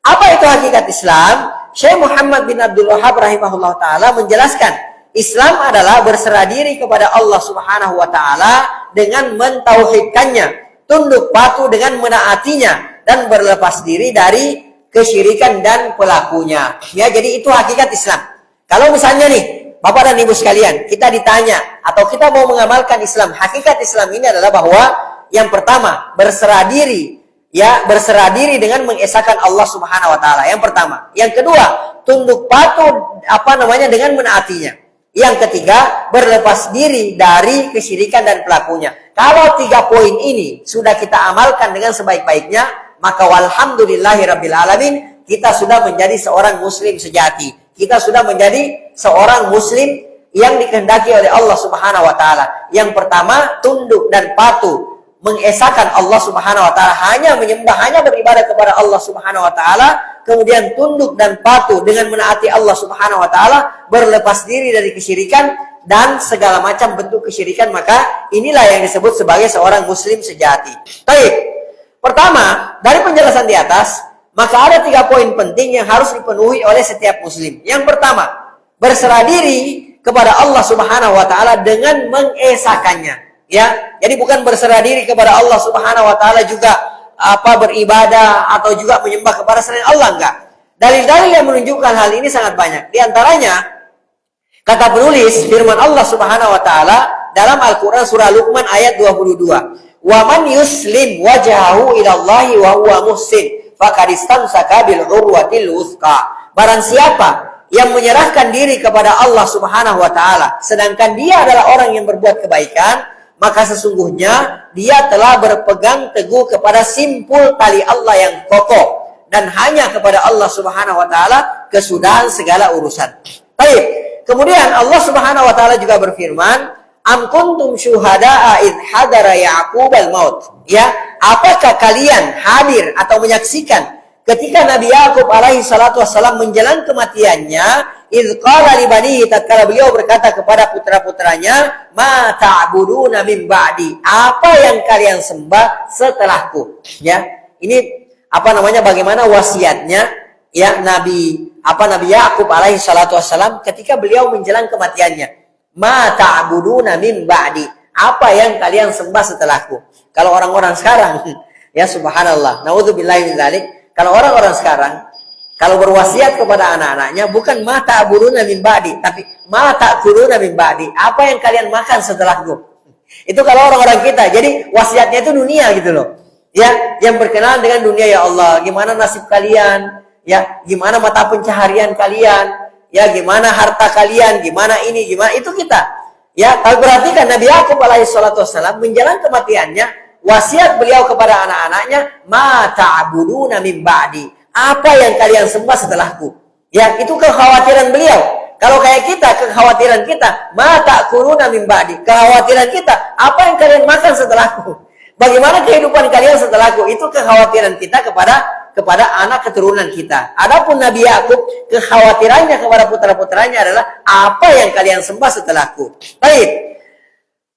apa itu hakikat Islam? Syekh Muhammad bin Abdul Wahhab rahimahullah ta'ala menjelaskan, Islam adalah berserah diri kepada Allah subhanahu wa ta'ala dengan mentauhidkannya, tunduk patuh dengan menaatinya, dan berlepas diri dari kesyirikan dan pelakunya. Ya, jadi itu hakikat Islam. Kalau misalnya nih, Bapak dan Ibu sekalian, kita ditanya atau kita mau mengamalkan Islam, hakikat Islam ini adalah bahwa yang pertama, berserah diri. Ya, berserah diri dengan mengesahkan Allah Subhanahu wa taala. Yang pertama. Yang kedua, tunduk patuh dengan menaatinya. Yang ketiga, berlepas diri dari kesyirikan dan pelakunya. Kalau 3 poin ini sudah kita amalkan dengan sebaik-baiknya, maka walhamdulillahirabbil alamin, kita sudah menjadi seorang muslim sejati. Kita sudah menjadi seorang muslim yang dikehendaki oleh Allah Subhanahu wa taala. Yang pertama, tunduk dan patuh, mengesahkan Allah Subhanahu wa taala, hanya menyembah, hanya beribadah kepada Allah Subhanahu wa taala, kemudian tunduk dan patuh dengan menaati Allah Subhanahu wa taala, berlepas diri dari kesyirikan dan segala macam bentuk kesyirikan, maka inilah yang disebut sebagai seorang muslim sejati. Baik. Pertama, dari penjelasan di atas, maka ada 3 poin penting yang harus dipenuhi oleh setiap muslim. Yang pertama, berserah diri kepada Allah Subhanahu wa taala dengan mengesahkannya. Ya, jadi bukan berserah diri kepada Allah Subhanahu wa taala juga beribadah atau juga menyembah kepada selain Allah, enggak. Dalil-dalil yang menunjukkan hal ini sangat banyak. Di antaranya kata penulis firman Allah Subhanahu wa taala dalam Al-Qur'an surah Luqman ayat 22. Wa man yuslim wajhahu ila Allahi wa huwa muhsin faqad istamsaka bil urwatil wuthqa. Barang siapa yang menyerahkan diri kepada Allah Subhanahu wa taala sedangkan dia adalah orang yang berbuat kebaikan, maka sesungguhnya dia telah berpegang teguh kepada simpul tali Allah yang kokoh, dan hanya kepada Allah Subhanahu wa taala kesudahan segala urusan. Baik. Kemudian Allah Subhanahu wa taala juga berfirman, "Am kuntum syuhada'a id hadara Ya'qub al-maut?" Ya, apakah kalian hadir atau menyaksikan ketika Nabi Ya'qub alaihi salatu wassalam menjelang kematiannya, idz qala li banihi, tatkala beliau berkata kepada putra-putranya, "Ma ta'buduna min ba'di?" Apa yang kalian sembah setelahku? Ya, ini bagaimana wasiatnya ya Nabi Ya'qub alaihi salatu wassalam ketika beliau menjelang kematiannya. "Ma ta'buduna min ba'di?" Apa yang kalian sembah setelahku? Kalau orang-orang sekarang, ya subhanallah, naudzubillahi min dzalik, kalau orang-orang sekarang kalau berwasiat kepada anak-anaknya, bukan mata buruna min ba'di, tapi mata kuruna min ba'di. Apa yang kalian makan setelahku? Itu kalau orang-orang kita. Jadi wasiatnya itu dunia gitu loh. Ya, yang berkenaan dengan dunia, ya Allah, gimana nasib kalian? Ya, gimana mata pencaharian kalian? Ya, gimana harta kalian? Gimana ini? Gimana itu kita? Ya, kalau perhatikan Nabi Ya'qub alaihi salatu wassalam menjelang kematiannya, wasiat beliau kepada anak-anaknya, ma ta'buduna min ba'di. Apa yang kalian sembah setelahku? Ya, itu kekhawatiran beliau. Kalau kayak kita, kekhawatiran kita, ma ta'kuluna min ba'di. Kekhawatiran kita, apa yang kalian makan setelahku? Bagaimana kehidupan kalian setelahku? Itu kekhawatiran kita kepada anak keturunan kita. Adapun Nabi Ya'qub, kekhawatirannya kepada putra-putranya adalah apa yang kalian sembah setelahku. Baik.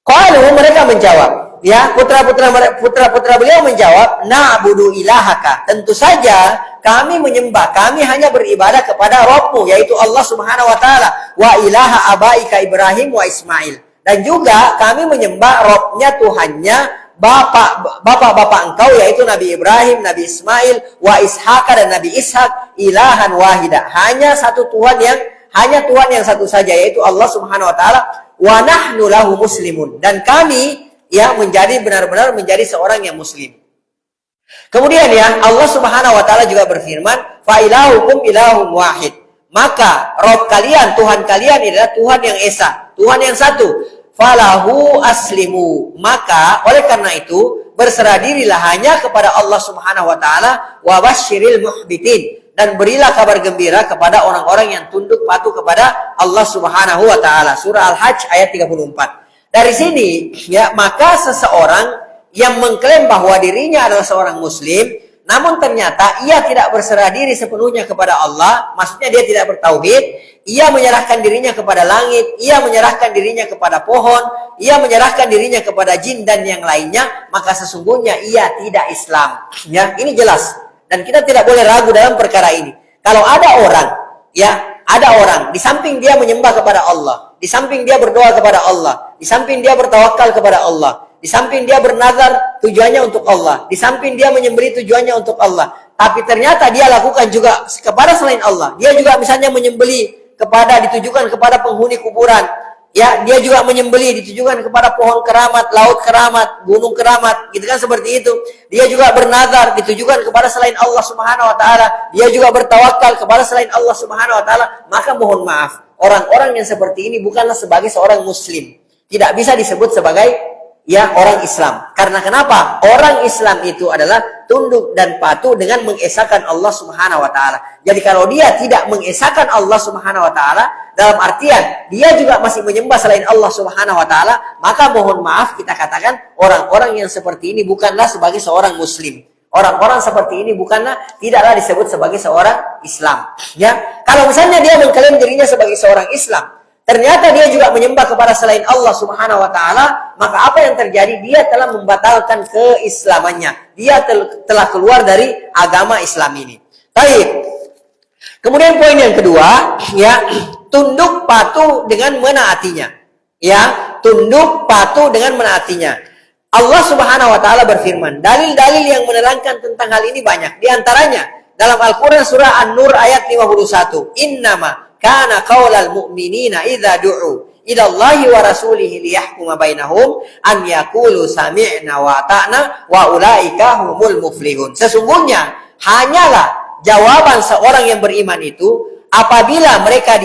Qalu, mereka menjawab. Ya, putra-putra beliau menjawab, na'budu ilahaka. Tentu saja kami menyembah, kami hanya beribadah kepada Rabbmu, yaitu Allah Subhanahu wa taala, wa ilaha abaika Ibrahim wa Ismail. Dan juga kami menyembah Rabbnya, Tuhannya bapak-bapak engkau, yaitu Nabi Ibrahim, Nabi Ismail, wa Ishaq dan Nabi Ishaq, ilahan wahida. Hanya Tuhan yang satu saja, yaitu Allah Subhanahu wa taala, wa nahnu lahu muslimun. Dan kami benar-benar menjadi seorang yang muslim. Kemudian ya, Allah Subhanahu wa taala juga berfirman, fa ilahukum ilahum wahid. Maka Rabb kalian, Tuhan kalian adalah Tuhan yang esa, Tuhan yang satu. Falahu aslimu. Maka oleh karena itu berserah dirilah hanya kepada Allah Subhanahu wa taala, wa basyiril muhbitin, dan berilah kabar gembira kepada orang-orang yang tunduk patuh kepada Allah Subhanahu wa taala. Surah Al-Hajj ayat 34. Dari sini ya, maka seseorang yang mengklaim bahwa dirinya adalah seorang muslim, namun ternyata ia tidak berserah diri sepenuhnya kepada Allah, maksudnya dia tidak bertauhid, ia menyerahkan dirinya kepada langit, ia menyerahkan dirinya kepada pohon, ia menyerahkan dirinya kepada jin dan yang lainnya, maka sesungguhnya ia tidak Islam. Ya, ini jelas. Dan kita tidak boleh ragu dalam perkara ini. Kalau ada orang ya, ada orang di samping dia menyembah kepada Allah, di samping dia berdoa kepada Allah, di samping dia bertawakal kepada Allah, di samping dia bernazar tujuannya untuk Allah, di samping dia menyembelih tujuannya untuk Allah, tapi ternyata dia lakukan juga kepada selain Allah. Dia juga misalnya menyembelih ditujukan kepada penghuni kuburan. Ya, dia juga menyembelih ditujukan kepada pohon keramat, laut keramat, gunung keramat, gitu kan, seperti itu. Dia juga bernazar ditujukan kepada selain Allah Subhanahu wa taala. Dia juga bertawakal kepada selain Allah Subhanahu wa taala. Maka mohon maaf, orang-orang yang seperti ini bukanlah sebagai seorang muslim. Tidak bisa disebut sebagai orang Islam. Karena kenapa? Orang Islam itu adalah tunduk dan patuh dengan mengesahkan Allah Subhanahu wa taala. Jadi kalau dia tidak mengesahkan Allah Subhanahu wa taala, dalam artian dia juga masih menyembah selain Allah Subhanahu wa taala, maka mohon maaf kita katakan orang-orang yang seperti ini bukanlah sebagai seorang muslim. Orang-orang seperti ini tidaklah disebut sebagai seorang Islam. Ya, kalau misalnya dia mengklaim dirinya sebagai seorang Islam, ternyata dia juga menyembah kepada selain Allah Subhanahu wa taala, maka apa yang terjadi? Dia telah membatalkan keislamannya. Dia telah keluar dari agama Islam ini. Baik. Kemudian poin yang kedua, tunduk patuh dengan menaatinya. Tunduk patuh dengan menaatinya. Allah Subhanahu wa taala berfirman, dalil-dalil yang menerangkan tentang hal ini banyak. Di antaranya dalam Al-Qur'an surah An-Nur ayat 51, "Innama kana qaulal mu'minina idza du'u ila Allahi wa rasulihi liyahkuma bainahum an yaqulu sami'na wa ata'na wa ulaika humul muflihun." Sesungguhnya hanyalah jawaban seorang yang beriman itu apabila mereka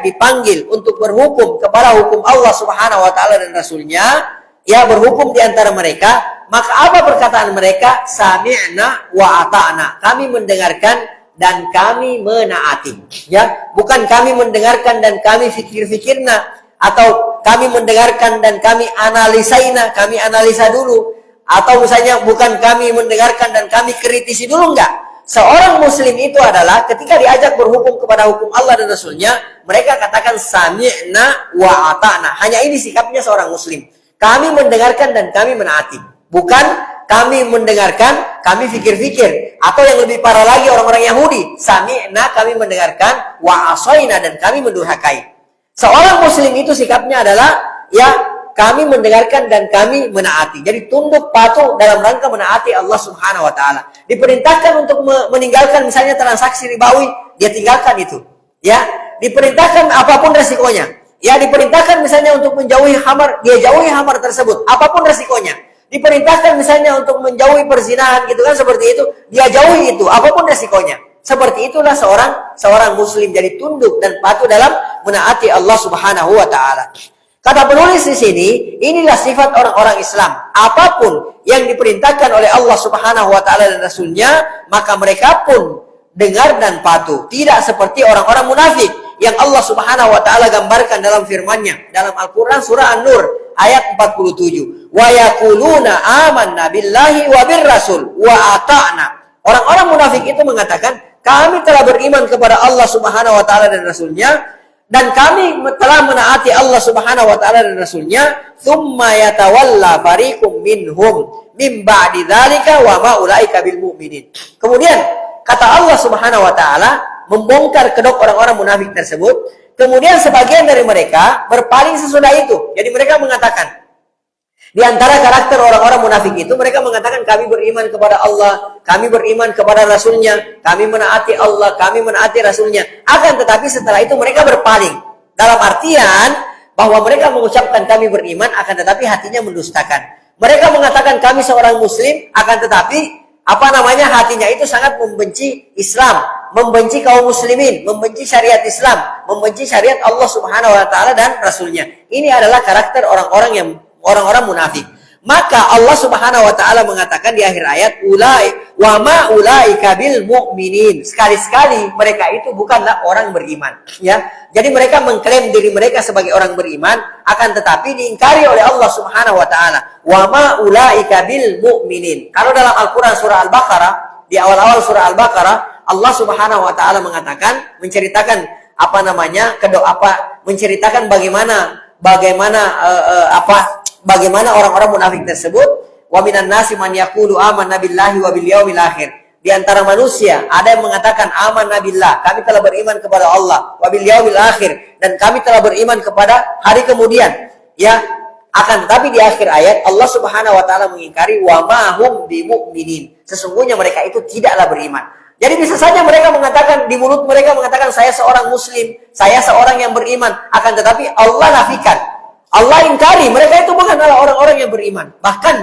dipanggil untuk berhukum kepada hukum Allah Subhanahu wa taala dan rasulnya, berhukum di antara mereka, maka apa perkataan mereka? Sami'na wa ata'na. Kami mendengarkan dan kami menaati. Bukan kami mendengarkan dan kami fikir-fikirna, atau kami mendengarkan dan kami analisaina, kami analisa dulu, atau misalnya bukan kami mendengarkan dan kami kritisi dulu, enggak. Seorang muslim itu adalah ketika diajak berhukum kepada hukum Allah dan Rasulnya, mereka katakan sami'na wa ata'na. Hanya ini sikapnya seorang muslim. Kami mendengarkan dan kami menaati. Bukan kami mendengarkan, kami fikir-fikir. Atau yang lebih parah lagi orang-orang Yahudi. Sami'na, kami mendengarkan, wa asaina, dan kami mendurhakai. Seorang muslim itu sikapnya adalah, kami mendengarkan dan kami menaati. Jadi tunduk patuh dalam rangka menaati Allah Subhanahu wa taala. Diperintahkan untuk meninggalkan misalnya transaksi ribawi, dia tinggalkan itu. Diperintahkan apapun resikonya. Diperintahkan misalnya untuk menjauhi khamar, dia jauhi khamar tersebut, apapun resikonya. Diperintahkan misalnya untuk menjauhi perzinahan, gitu kan, seperti itu, dia jauhi itu, apapun resikonya. Seperti itulah seorang muslim, jadi tunduk dan patuh dalam menaati Allah Subhanahu wa taala. Kata penulis di sini, inilah sifat orang-orang Islam. Apapun yang diperintahkan oleh Allah Subhanahu wa taala dan Rasulnya, maka mereka pun dengar dan patuh. Tidak seperti orang-orang munafik yang Allah Subhanahu wa taala gambarkan dalam firman-Nya dalam Al-Qur'an surah An-Nur ayat 47. Wa yaquluna amanna billahi wa birrasul wa ata'na. Orang-orang munafik itu mengatakan, kami telah beriman kepada Allah Subhanahu wa taala dan Rasulnya, dan kami telah menaati Allah Subhanahu wa taala dan Rasulnya. Tsumma yatawalla fariqum minhum min ba'di dzalika wa ma ulaika bil mu'minin. Kemudian kata Allah Subhanahu wa taala membongkar kedok orang-orang munafik tersebut. Kemudian sebagian dari mereka berpaling sesudah itu. Jadi mereka mengatakan, di antara karakter orang-orang munafik itu, mereka mengatakan kami beriman kepada Allah, kami beriman kepada Rasulnya, kami menaati Allah, kami menaati Rasulnya. Akan tetapi setelah itu mereka berpaling. Dalam artian bahwa mereka mengucapkan kami beriman, akan tetapi hatinya mendustakan. Mereka mengatakan kami seorang muslim, akan tetapi hatinya itu sangat membenci Islam, membenci kaum muslimin, membenci syariat Islam, membenci syariat Allah Subhanahu wa taala dan Rasulnya. Ini adalah karakter orang-orang munafik. Maka Allah Subhanahu wa taala mengatakan di akhir ayat, ulai wa ma ulaika bil mu'minin. Sekali-sekali mereka itu bukanlah orang beriman, Jadi mereka mengklaim diri mereka sebagai orang beriman, akan tetapi diingkari oleh Allah Subhanahu wa taala. Wa ma ulaika bil mu'minin. Kalau dalam Al-Qur'an surah Al-Baqarah, di awal-awal surah Al-Baqarah, Allah Subhanahu wa taala mengatakan, menceritakan menceritakan bagaimana orang-orang munafik tersebut. Wa minan nasi man yaqulu amanna billahi wa bil yaumil akhir. Di di antara manusia ada yang mengatakan amanna billah, kami telah beriman kepada Allah, wa bil yaumil akhir, dan kami telah beriman kepada hari kemudian. Ya, akan tetapi di akhir ayat Allah Subhanahu wa taala mengingkari wa ma hum bimumin. Sesungguhnya mereka itu tidaklah beriman. Jadi bisa saja mereka mengatakan, di mulut mereka mengatakan saya seorang muslim, saya seorang yang beriman, akan tetapi Allah nafikan. Allah ingkari, mereka itu bukan adalah orang-orang yang beriman. Bahkan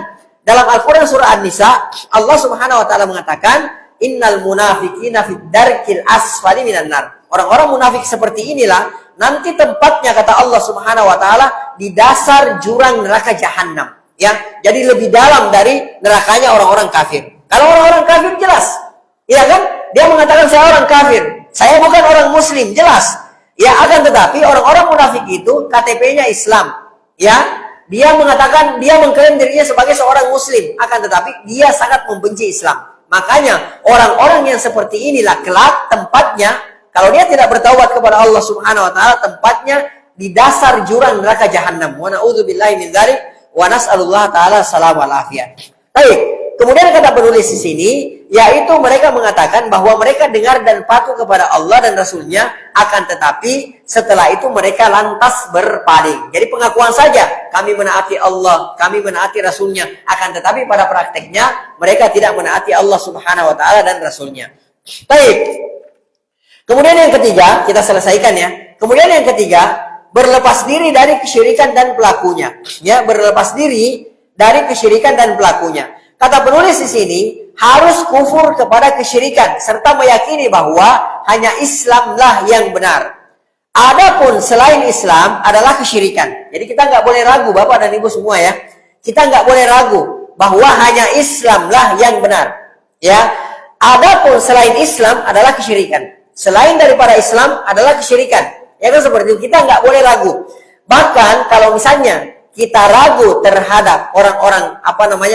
dalam Al-Quran surah An-Nisa, Allah Subhanahu wa taala mengatakan, innal munafiqina fid darkil asfali minan nar. Orang-orang munafik seperti inilah nanti tempatnya, kata Allah Subhanahu wa taala, di dasar jurang neraka jahanam. Ya, jadi lebih dalam dari nerakanya orang-orang kafir. Kalau orang-orang kafir jelas, iya kan? Dia mengatakan saya orang kafir, saya bukan orang muslim, jelas. Ya, akan tetapi orang-orang munafik itu KTP-nya Islam. Ya, dia mengatakan, dia mengklaim dirinya sebagai seorang muslim, akan tetapi dia sangat membenci Islam. Makanya orang-orang yang seperti inilah kelak tempatnya, kalau dia tidak bertaubat kepada Allah Subhanahu wa taala, tempatnya di dasar jurang neraka jahanam. Wa na'udzubillahi min dzalik wa nas'alullah taala salam wal afiyah. Baik. Kemudian kata penulis di sini, yaitu mereka mengatakan bahwa mereka dengar dan patuh kepada Allah dan Rasulnya, akan tetapi setelah itu mereka lantas berpaling. Jadi pengakuan saja, kami menaati Allah, kami menaati Rasulnya, akan tetapi pada prakteknya mereka tidak menaati Allah Subhanahu wa taala dan Rasulnya. Baik. Kemudian yang ketiga, kita selesaikan ya. Kemudian yang ketiga, berlepas diri dari kesyirikan dan pelakunya. Ya, berlepas diri dari kesyirikan dan pelakunya. Kata penulis di sini, harus kufur kepada kesyirikan serta meyakini bahwa hanya Islamlah yang benar. Adapun selain Islam adalah kesyirikan. Jadi kita nggak boleh ragu, Bapak dan Ibu semua ya. Kita nggak boleh ragu bahwa hanya Islamlah yang benar. Ya, adapun selain Islam adalah kesyirikan. Selain daripada Islam adalah kesyirikan. Ya kan, seperti itu, kita nggak boleh ragu. Bahkan kalau misalnya kita ragu terhadap orang-orang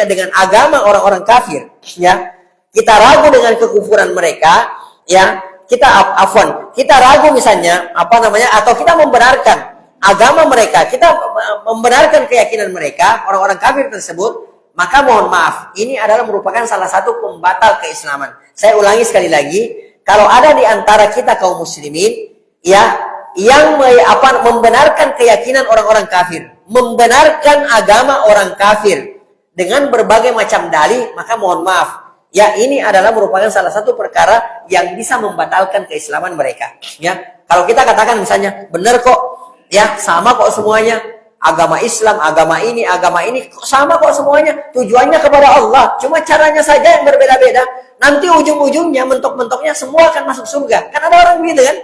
dengan agama orang-orang kafir, ya, kita ragu dengan kekufuran mereka, ya, kita ragu misalnya atau kita membenarkan agama mereka, kita membenarkan keyakinan mereka, orang-orang kafir tersebut, maka mohon maaf, ini adalah merupakan salah satu pembatal keislaman. Saya ulangi sekali lagi, kalau ada di antara kita kaum muslimin, ya, yang membenarkan keyakinan orang-orang kafir, membenarkan agama orang kafir dengan berbagai macam dalih, maka mohon maaf, ya, ini adalah merupakan salah satu perkara yang bisa membatalkan keislaman mereka. Ya, kalau kita katakan misalnya, benar kok, ya, sama kok semuanya, agama Islam, agama ini kok sama kok semuanya, tujuannya kepada Allah, cuma caranya saja yang berbeda-beda, nanti ujung-ujungnya mentok-mentoknya semua akan masuk surga. Kan ada orang begitu kan?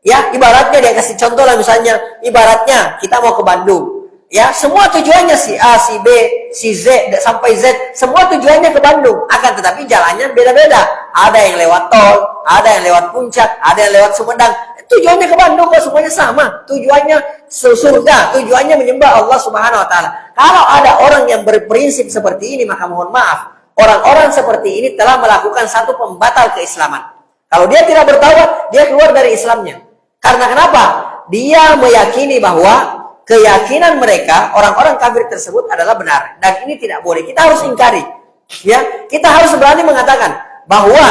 Ya, ibaratnya dia kasih contoh lah, misalnya, ibaratnya kita mau ke Bandung. Ya, semua tujuannya si A, si B, si Z, sampai Z, semua tujuannya ke Bandung. Akan tetapi jalannya beda-beda. Ada yang lewat tol, ada yang lewat Puncak, ada yang lewat Sumedang. Tujuannya ke Bandung kok semuanya sama. Tujuannya surga, tujuannya menyembah Allah Subhanahu wa taala. Kalau ada orang yang berprinsip seperti ini, maka mohon maaf, orang-orang seperti ini telah melakukan satu pembatal keislaman. Kalau dia tidak bertaubat, dia keluar dari Islamnya. Karena kenapa? Dia meyakini bahwa keyakinan mereka, orang-orang kafir tersebut adalah benar. Dan ini tidak boleh. Kita harus ingkari. Ya, kita harus berani mengatakan bahwa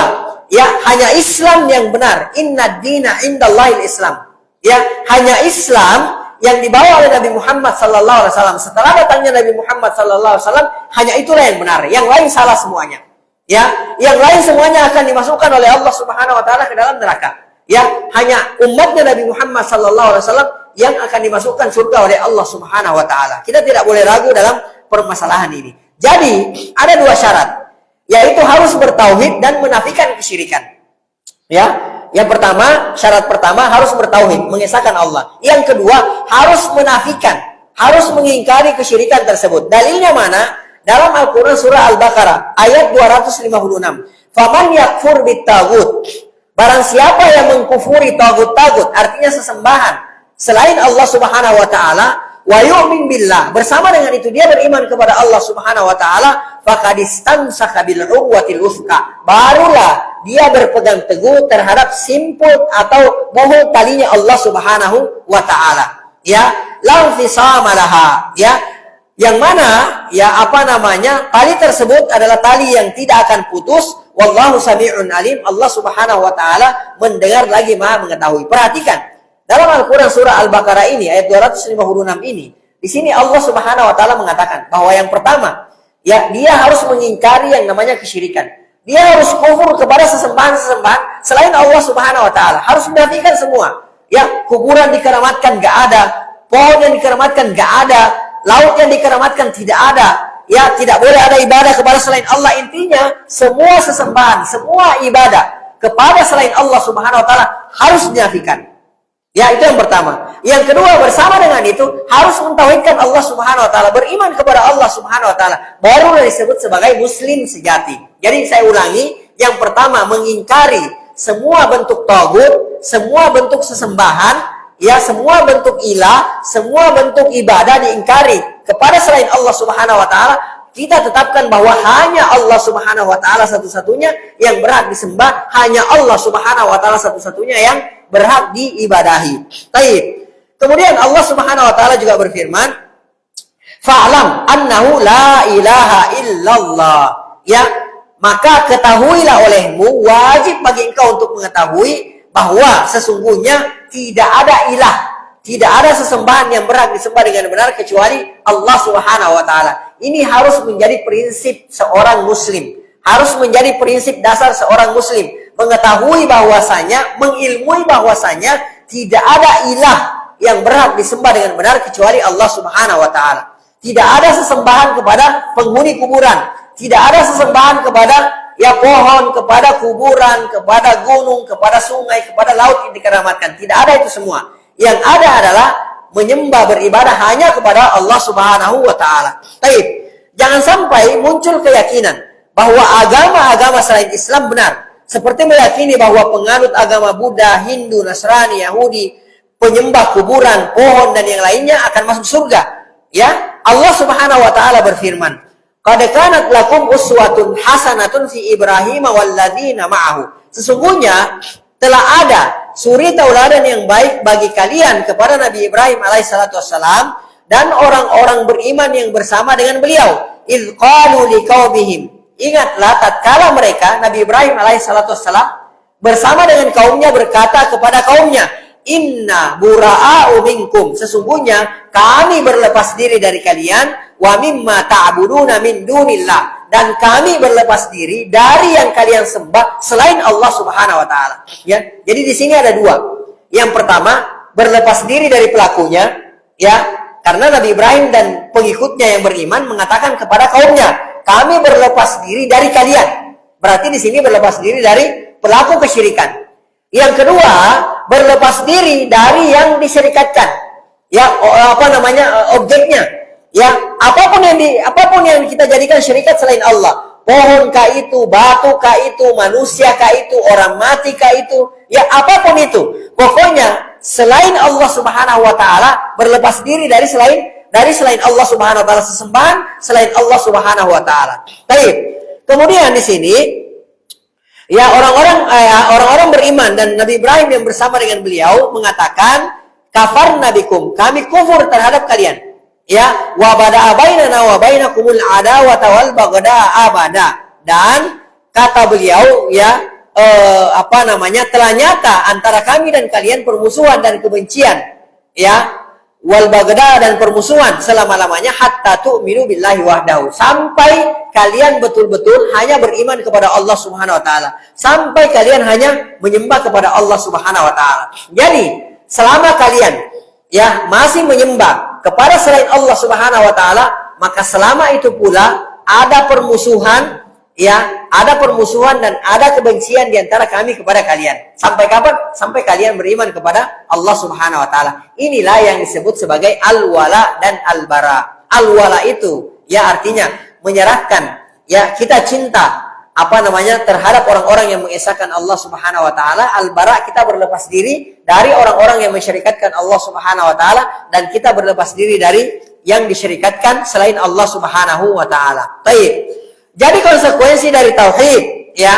ya, hanya Islam yang benar. Inna dina indallahil Islam. Ya, hanya Islam yang dibawa oleh Nabi Muhammad sallallahu alaihi wasallam. Setelah datangnya Nabi Muhammad sallallahu alaihi wasallam, hanya itulah yang benar. Yang lain salah semuanya. Ya, yang lain semuanya akan dimasukkan oleh Allah Subhanahu wa taala ke dalam neraka. Ya, hanya umatnya Nabi Muhammad sallallahu alaihi wasallam yang akan dimasukkan surga oleh Allah Subhanahu wa taala. Kita tidak boleh ragu dalam permasalahan ini. Jadi, ada dua syarat, yaitu harus bertauhid dan menafikan kesyirikan. Ya, yang pertama, syarat pertama harus bertauhid, mengesahkan Allah. Yang kedua, harus menafikan, harus mengingkari kesyirikan tersebut. Dalilnya mana? Dalam Al-Qur'an surah Al-Baqarah ayat 256. Faman yakfur bit-taghut. Barang siapa yang mengkufuri tagut-tagut, artinya sesembahan selain Allah Subhanahu wa taala, wa yu'min billah, bersama dengan itu dia beriman kepada Allah Subhanahu wa taala, faqad istamsaka bil urwatil wuthqa, barulah dia berpegang teguh terhadap simpul atau bohong talinya Allah Subhanahu wa taala. Ya, la fisama laha, ya, yang mana ya tali tersebut adalah tali yang tidak akan putus, Wallahu sami'un alim. Allah Subhanahu wa taala mendengar lagi Maha mengetahui. Perhatikan, dalam Al-Qur'an surah Al-Baqarah ini ayat 256 ini, di sini Allah Subhanahu wa taala mengatakan bahwa yang pertama, ya, dia harus mengingkari yang namanya kesyirikan. Dia harus kufur kepada sesembahan-sesembahan selain Allah Subhanahu wa taala. Harus menafikan semua. Ya, kuburan dikeramatkan enggak ada, pohon yang dikeramatkan enggak ada, laut yang dikeramatkan tidak ada. Ya, tidak boleh ada ibadah kepada selain Allah. Intinya, semua sesembahan, semua ibadah kepada selain Allah Subhanahu wa taala harus dinafikan. Ya, itu yang pertama. Yang kedua, bersama dengan itu harus mentauhidkan Allah Subhanahu wa taala, beriman kepada Allah Subhanahu wa taala, baru disebut sebagai muslim sejati. Jadi saya ulangi, yang pertama mengingkari semua bentuk tagut, semua bentuk sesembahan, ya, semua bentuk ilah, semua bentuk ibadah diingkari kepada selain Allah Subhanahu wa taala. Kita tetapkan bahwa hanya Allah Subhanahu wa taala satu-satunya yang berhak disembah, hanya Allah Subhanahu wa taala satu-satunya yang berhak diibadahi. Baik. Kemudian Allah Subhanahu wa taala juga berfirman, "Fa'lam annahu la ilaha illallah." Ya, maka ketahuilah olehmu, wajib bagi engkau untuk mengetahui bahwa sesungguhnya tidak ada ilah, tidak ada sesembahan yang berhak disembah dengan benar kecuali Allah Subhanahu wa taala. Ini harus menjadi prinsip seorang muslim, harus menjadi prinsip dasar seorang muslim, mengetahui bahwasanya, mengilmui bahwasanya tidak ada ilah yang berhak disembah dengan benar kecuali Allah Subhanahu wa taala. Tidak ada sesembahan kepada penghuni kuburan, tidak ada sesembahan kepada ya pohon, kepada kuburan, kepada gunung, kepada sungai, kepada laut yang dikeramatkan. Tidak ada itu semua. Yang ada adalah menyembah, beribadah hanya kepada Allah Subhanahu wa taala. Baik, jangan sampai muncul keyakinan bahwa agama-agama selain Islam benar. Seperti meyakini bahwa penganut agama Buddha, Hindu, Nasrani, Yahudi, penyembah kuburan, pohon dan yang lainnya akan masuk surga. Ya, Allah Subhanahu wa taala berfirman, "Qad kanat lakum uswatun hasanatun fi Ibrahim walladzina ma'ahu." Sesungguhnya telah ada suri tauladan yang baik bagi kalian kepada Nabi Ibrahim alaihissalatu wassalam dan orang-orang beriman yang bersama dengan beliau. Idz qalu liqaumihim. Ingatlah tatkala mereka, Nabi Ibrahim alaihissalatu wassalam bersama dengan kaumnya berkata kepada kaumnya, "Inna bura'a'u minkum." Sesungguhnya kami berlepas diri dari kalian, wa mimma ta'buduna min dunillah. Dan kami berlepas diri dari yang kalian sembah selain Allah Subhanahu wa taala. Ya. Jadi di sini ada dua. Yang pertama, berlepas diri dari pelakunya, ya. Karena Nabi Ibrahim dan pengikutnya yang beriman mengatakan kepada kaumnya, "Kami berlepas diri dari kalian." Berarti di sini berlepas diri dari pelaku kesyirikan. Yang kedua, berlepas diri dari yang disyirikatkan. Ya, objeknya. Ya, apapun yang kita jadikan syirikat selain Allah, pohon kah itu, batu kah itu, manusia kah itu, orang mati kah itu, ya apapun itu, pokoknya selain Allah Subhanahu wa taala, berlepas diri dari selain Allah Subhanahu wa taala, sesembahan selain Allah Subhanahu wa taala. Baik. Kemudian di sini ya orang-orang beriman dan Nabi Ibrahim yang bersama dengan beliau mengatakan, "Kafarna bikum." Kami kufur terhadap kalian. Ya, wa bada'a bainana wa bainakumul adawata wal baghdha abada. Dan kata beliau ya telah nyata antara kami dan kalian permusuhan dan kebencian, ya, wal baghdha dan permusuhan selama-lamanya hatta tu'minu billahi wahdahu, sampai kalian betul-betul hanya beriman kepada Allah Subhanahu wa taala, sampai kalian hanya menyembah kepada Allah Subhanahu wa taala. Jadi selama kalian ya masih menyembah kepada selain Allah Subhanahu wa taala, maka selama itu pula ada permusuhan, ya, ada permusuhan dan ada kebencian di antara kami kepada kalian. Sampai kapan? Sampai kalian beriman kepada Allah Subhanahu wa taala. Inilah yang disebut sebagai al-wala dan al-bara. Al-wala itu ya artinya menyerahkan, ya, kita cinta terhadap orang-orang yang mengesahkan Allah Subhanahu wa taala. Al-bara, kita berlepas diri dari orang-orang yang mensyirikatkan Allah Subhanahu wa taala, dan kita berlepas diri dari yang disyirikatkan selain Allah Subhanahu wa taala. Baik. Jadi konsekuensi dari tauhid ya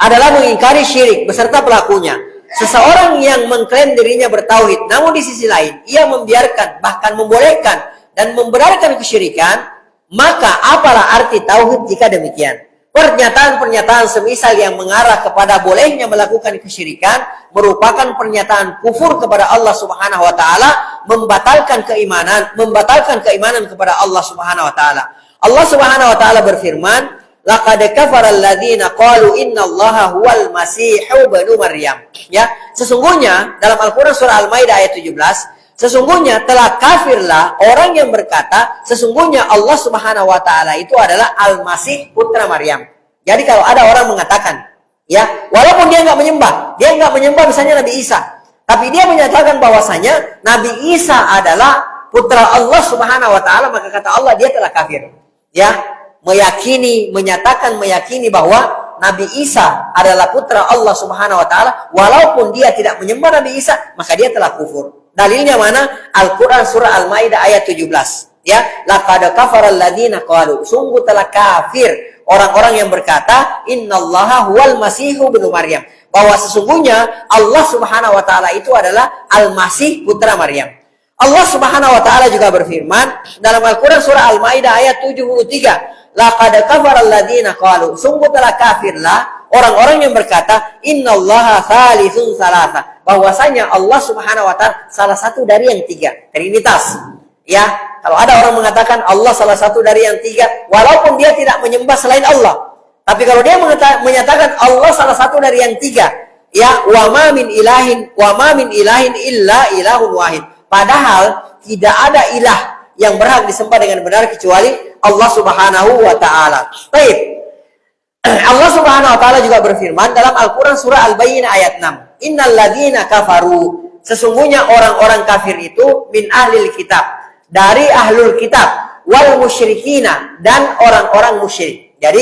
adalah mengingkari syirik beserta pelakunya. Seseorang yang mengklaim dirinya bertauhid namun di sisi lain ia membiarkan, bahkan membolehkan dan membenarkan kesyirikan, maka apalah arti tauhid jika demikian? Pernyataan-pernyataan semisal yang mengarah kepada bolehnya melakukan kesyirikan merupakan pernyataan kufur kepada Allah Subhanahu wa taala, membatalkan keimanan kepada Allah Subhanahu wa taala. Allah Subhanahu wa taala berfirman, "Laqad kafara alladziina qalu innallaha huwal masiihu ibnu Maryam." Ya, sesungguhnya dalam Al-Qur'an surah Al-Maidah ayat 17, sesungguhnya telah kafirlah orang yang berkata sesungguhnya Allah Subhanahu wa taala itu adalah Al-Masih putra Maryam. Jadi kalau ada orang mengatakan, ya, walaupun dia nggak menyembah misalnya Nabi Isa, tapi dia menyatakan bahwasanya Nabi Isa adalah putra Allah Subhanahu wa taala, maka kata Allah dia telah kafir. Ya, menyatakan bahwa Nabi Isa adalah putra Allah Subhanahu wa taala, walaupun dia tidak menyembah Nabi Isa, maka dia telah kufur. Dalilnya mana? Al-Quran surah Al-Maidah ayat 17. Ya, laqad kafara alladziina qalu, sungguh telah kafir orang-orang yang berkata innallaha huwal masiihu ibnu Maryam, bahwa sesungguhnya Allah Subhanahu wa taala itu adalah Al-Masih putra Maryam. Allah Subhanahu wa taala juga berfirman dalam Al-Quran surah Al-Maidah ayat 73, laqad kafara alladziina qalu, sungguh telah kafirlah orang-orang yang berkata innallaha tsalitsun tsalatsa, bahwasanya Allah Subhanahu wa taala salah satu dari yang tiga, Trinitas. Ya, kalau ada orang mengatakan Allah salah satu dari yang tiga, walaupun dia tidak menyembah selain Allah, tapi kalau dia menyatakan Allah salah satu dari yang tiga, ya, wa ma min ilahin illa ilahun wahid, padahal tidak ada ilah yang berhak disembah dengan benar kecuali Allah Subhanahu wa taala. Baik. Allah Subhanahu wa taala juga berfirman dalam Al-Qur'an surah Al-Bayyinah ayat 6, innal ladzina kafaru, sesungguhnya orang-orang kafir itu min ahlil kitab, dari ahlul kitab, wal musyrikina, dan orang-orang musyrik. Jadi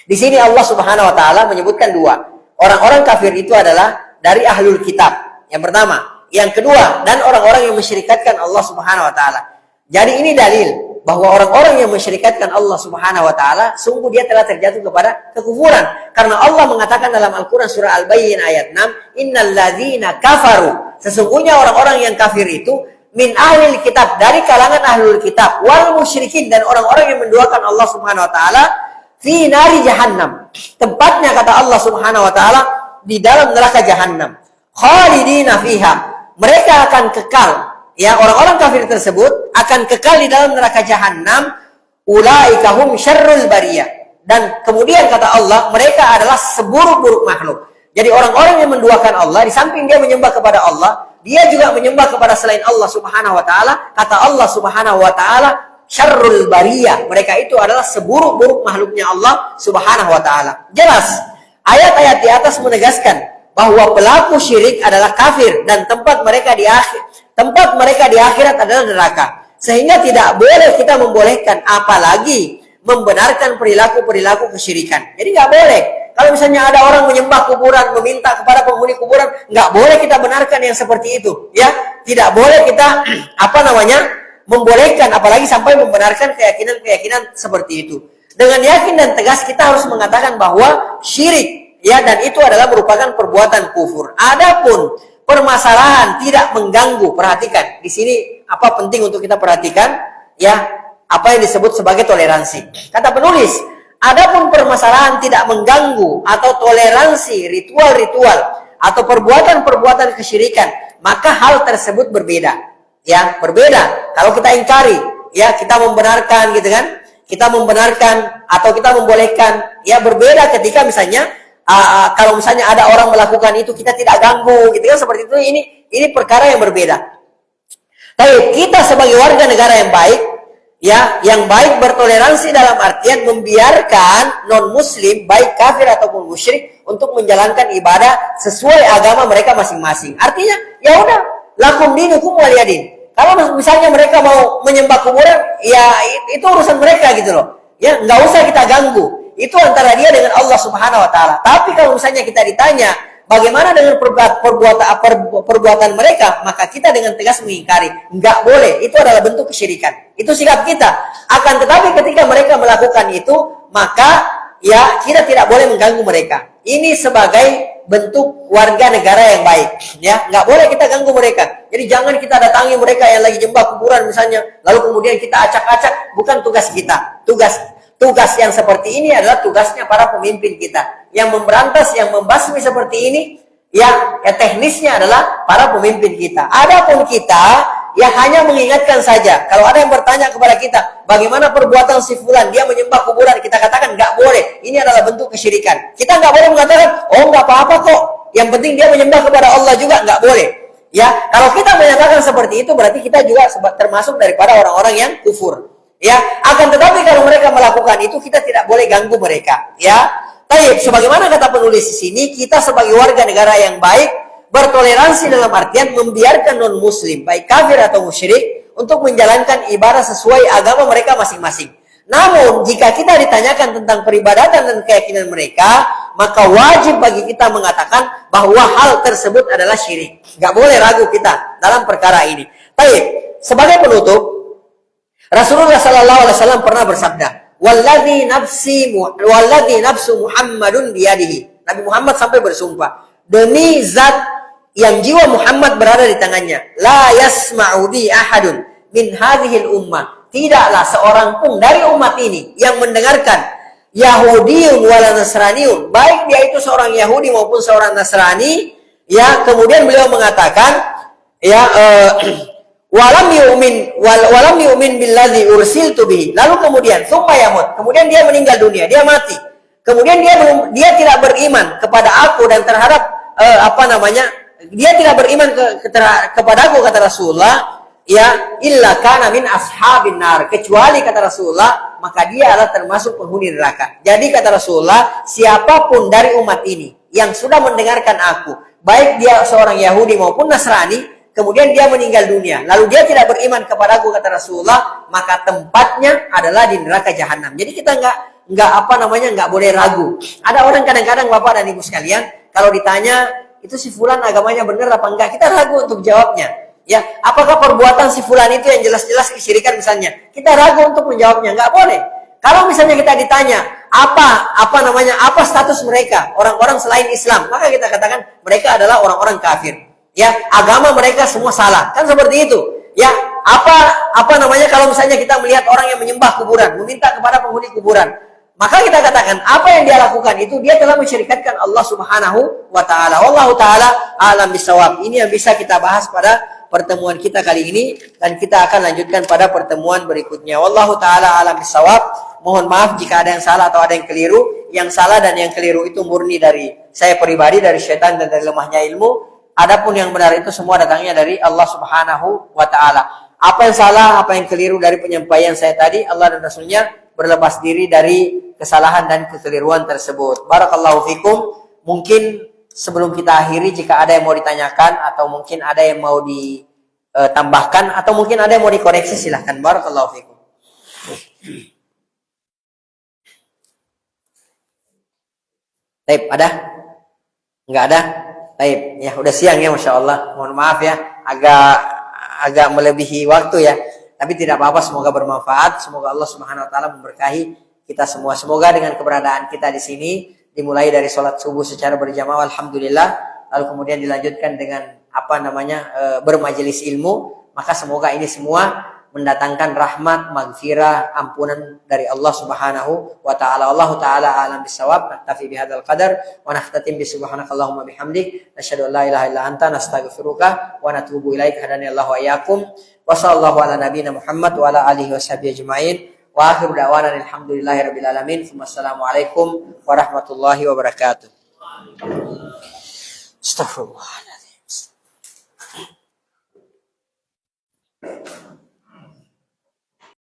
di sini Allah Subhanahu wa taala menyebutkan dua. Orang-orang kafir itu adalah dari ahlul kitab. Yang pertama, yang kedua, dan orang-orang yang mensyirikatkan Allah Subhanahu wa taala. Jadi ini dalil bahwa orang-orang yang mensyirikatkan Allah Subhanahu wa taala sungguh dia telah terjatuh kepada kekufuran. Karena Allah mengatakan dalam Al-Qur'an surah Al-Bayyinah ayat 6, innal ladzina kafaru, sesungguhnya orang-orang yang kafir itu min ahlil kitab, dari kalangan ahlul kitab, wal musyrikin, dan orang-orang yang menduakan Allah Subhanahu wa taala, fi nari jahannam, tempatnya kata Allah Subhanahu wa taala di dalam neraka jahannam, khalidina fiha, mereka akan kekal, ya, orang-orang kafir tersebut akan kekal di dalam neraka jahannam, ulaika hum syarrul bariyah, dan kemudian kata Allah mereka adalah seburuk-buruk makhluk. Jadi orang-orang yang menduakan Allah, di samping dia menyembah kepada Allah, dia juga menyembah kepada selain Allah Subhanahu wa taala. Kata Allah Subhanahu wa taala, syarrul bariyah, mereka itu adalah seburuk-buruk makhluknya Allah Subhanahu wa taala. Jelas ayat-ayat di atas menegaskan bahwa pelaku syirik adalah kafir dan tempat mereka di akhirat adalah neraka. Sehingga tidak boleh kita membolehkan, apalagi membenarkan perilaku kesyirikan. Jadi nggak boleh. Kalau misalnya ada orang menyembah kuburan, meminta kepada penghuni kuburan, nggak boleh kita benarkan yang seperti itu, ya. Tidak boleh kita membolehkan, apalagi sampai membenarkan keyakinan seperti itu. Dengan yakin dan tegas kita harus mengatakan bahwa syirik, ya, dan itu adalah merupakan perbuatan kufur. Adapun permasalahan tidak mengganggu, perhatikan di sini apa penting untuk kita perhatikan, ya, apa yang disebut sebagai toleransi. Kata penulis, adapun permasalahan tidak mengganggu atau toleransi ritual-ritual atau perbuatan-perbuatan kesyirikan, maka hal tersebut berbeda. Ya, berbeda. Kalau kita ingkari, ya, kita membenarkan gitu kan? Kita membenarkan atau kita membolehkan, ya, berbeda ketika misalnya kalau misalnya ada orang melakukan itu kita tidak ganggu gitu kan, seperti itu. Ini perkara yang berbeda. Tapi kita sebagai warga negara yang baik, ya, yang baik bertoleransi dalam artian membiarkan non-muslim, baik kafir ataupun musyrik, untuk menjalankan ibadah sesuai agama mereka masing-masing. Artinya, ya udah, lakum dinukum waliyadin. Kalau misalnya mereka mau menyembah kuburan, ya itu urusan mereka gitu loh. Ya, nggak usah kita ganggu. Itu antara dia dengan Allah Subhanahu wa taala. Tapi kalau misalnya kita ditanya, bagaimana dengan perbuatan mereka, maka kita dengan tegas mengingkari. Nggak boleh, itu adalah bentuk kesyirikan. Itu sikap kita. Akan tetapi ketika mereka melakukan itu, maka ya kita tidak boleh mengganggu mereka. Ini sebagai bentuk warga negara yang baik. Ya, nggak boleh kita ganggu mereka. Jadi jangan kita datangi mereka yang lagi nyembah kuburan misalnya, lalu kemudian kita acak-acak. Bukan tugas kita. Tugas yang seperti ini adalah tugasnya para pemimpin kita. Yang memberantas, yang membasmi seperti ini, ya teknisnya adalah para pemimpin kita. Adapun kita, ya hanya mengingatkan saja. Kalau ada yang bertanya kepada kita, bagaimana perbuatan si fulan, dia menyembah kuburan, kita katakan nggak boleh. Ini adalah bentuk kesyirikan. Kita nggak boleh mengatakan, oh nggak apa-apa kok. Yang penting dia menyembah kepada Allah juga, nggak boleh. Ya, kalau kita menyatakan seperti itu, berarti kita juga termasuk daripada orang-orang yang kufur. Ya, akan tetapi kalau mereka melakukan itu, kita tidak boleh ganggu mereka. Ya, tapi sebagaimana kata penulis di sini, kita sebagai warga negara yang baik bertoleransi dalam artian membiarkan non-muslim, baik kafir atau musyrik, untuk menjalankan ibadah sesuai agama mereka masing-masing. Namun, jika kita ditanyakan tentang peribadatan dan keyakinan mereka, maka wajib bagi kita mengatakan bahwa hal tersebut adalah syirik. Gak boleh ragu kita dalam perkara ini. Baik, sebagai penutup, Rasulullah SAW pernah bersabda, "Walladzi nafsu Muhammadun biyadihi." Nabi Muhammad sampai bersumpah, demi zat yang jiwa Muhammad berada di tangannya, la yasma'u bi ahadun min hadhil ummah. Tidaklah seorang pun dari umat ini yang mendengarkan Yahudiyun wala Nasraniyun, baik dia itu seorang Yahudi maupun seorang Nasrani, ya, kemudian beliau mengatakan, ya, walam yu'min billadzi ursiltu bihi. Lalu kemudian summa yamut, kemudian dia meninggal dunia, dia mati. Kemudian dia tidak beriman kepada aku dan terhadap dia tidak beriman kepada aku, kata Rasulullah, ya, illa kana min ashabin nar, kecuali kata Rasulullah maka dia adalah termasuk penghuni neraka. Jadi kata Rasulullah, siapapun dari umat ini yang sudah mendengarkan aku, baik dia seorang Yahudi maupun Nasrani, kemudian dia meninggal dunia, lalu dia tidak beriman kepada aku, kata Rasulullah, maka tempatnya adalah di neraka jahanam. Jadi kita nggak boleh ragu. Ada orang kadang-kadang Bapak dan Ibu sekalian, kalau ditanya itu si fulan agamanya benar apa enggak, kita ragu untuk jawabnya. Ya, apakah perbuatan si fulan itu yang jelas-jelas kesyirikan misalnya? Kita ragu untuk menjawabnya, nggak boleh. Kalau misalnya kita ditanya apa status mereka, orang-orang selain Islam, maka kita katakan mereka adalah orang-orang kafir. Ya, agama mereka semua salah, kan seperti itu. Ya, kalau misalnya kita melihat orang yang menyembah kuburan, meminta kepada penghuni kuburan, maka kita katakan apa yang dia lakukan itu dia telah mensyirikatkan Allah Subhanahu wa taala. Wallahu taala alam bisawab. Ini yang bisa kita bahas pada pertemuan kita kali ini, dan kita akan lanjutkan pada pertemuan berikutnya. Wallahu taala alam bisawab. Mohon maaf jika ada yang salah atau ada yang keliru. Yang salah dan yang keliru itu murni dari saya pribadi, dari syaitan dan dari lemahnya ilmu. Adapun yang benar itu semua datangnya dari Allah Subhanahu wa taala. Apa yang salah, apa yang keliru dari penyampaian saya tadi, Allah dan Rasulnya berlepas diri dari kesalahan dan kekeliruan tersebut. Barakallahu fikum. Mungkin sebelum kita akhiri, jika ada yang mau ditanyakan atau mungkin ada yang mau ditambahkan atau mungkin ada yang mau dikoreksi, silahkan. Barakallahu fikum. Taib, ada? Enggak ada? Taib, ya udah siang ya, Masya Allah. Mohon maaf ya, agak melebihi waktu ya. Tapi tidak apa-apa, semoga bermanfaat. Semoga Allah Subhanahu wa taala memberkahi kita semua. Semoga dengan keberadaan kita di sini, dimulai dari sholat subuh secara berjamaah, alhamdulillah, lalu kemudian dilanjutkan dengan bermajelis ilmu, maka semoga ini semua mendatangkan rahmat, maghfirah, ampunan dari Allah Subhanahu wa taala. Allah taala alam bisawab. Naktafi bihadzal qadar wa nakhtatim bi subhanakallahumma bihamdik nasyhadu an la ilaha illa anta nastaghfiruka wa natubu ilaik. Hadani Allah wa iyyakum. Wa sallallahu ala nabiyyina Muhammad wa ala alihi washabihi ajmain. Wa akhiru da'wana alhamdulillahirabbil alamin. Wassalamualaikum warahmatullahi wabarakatuh. Astaghfirullah.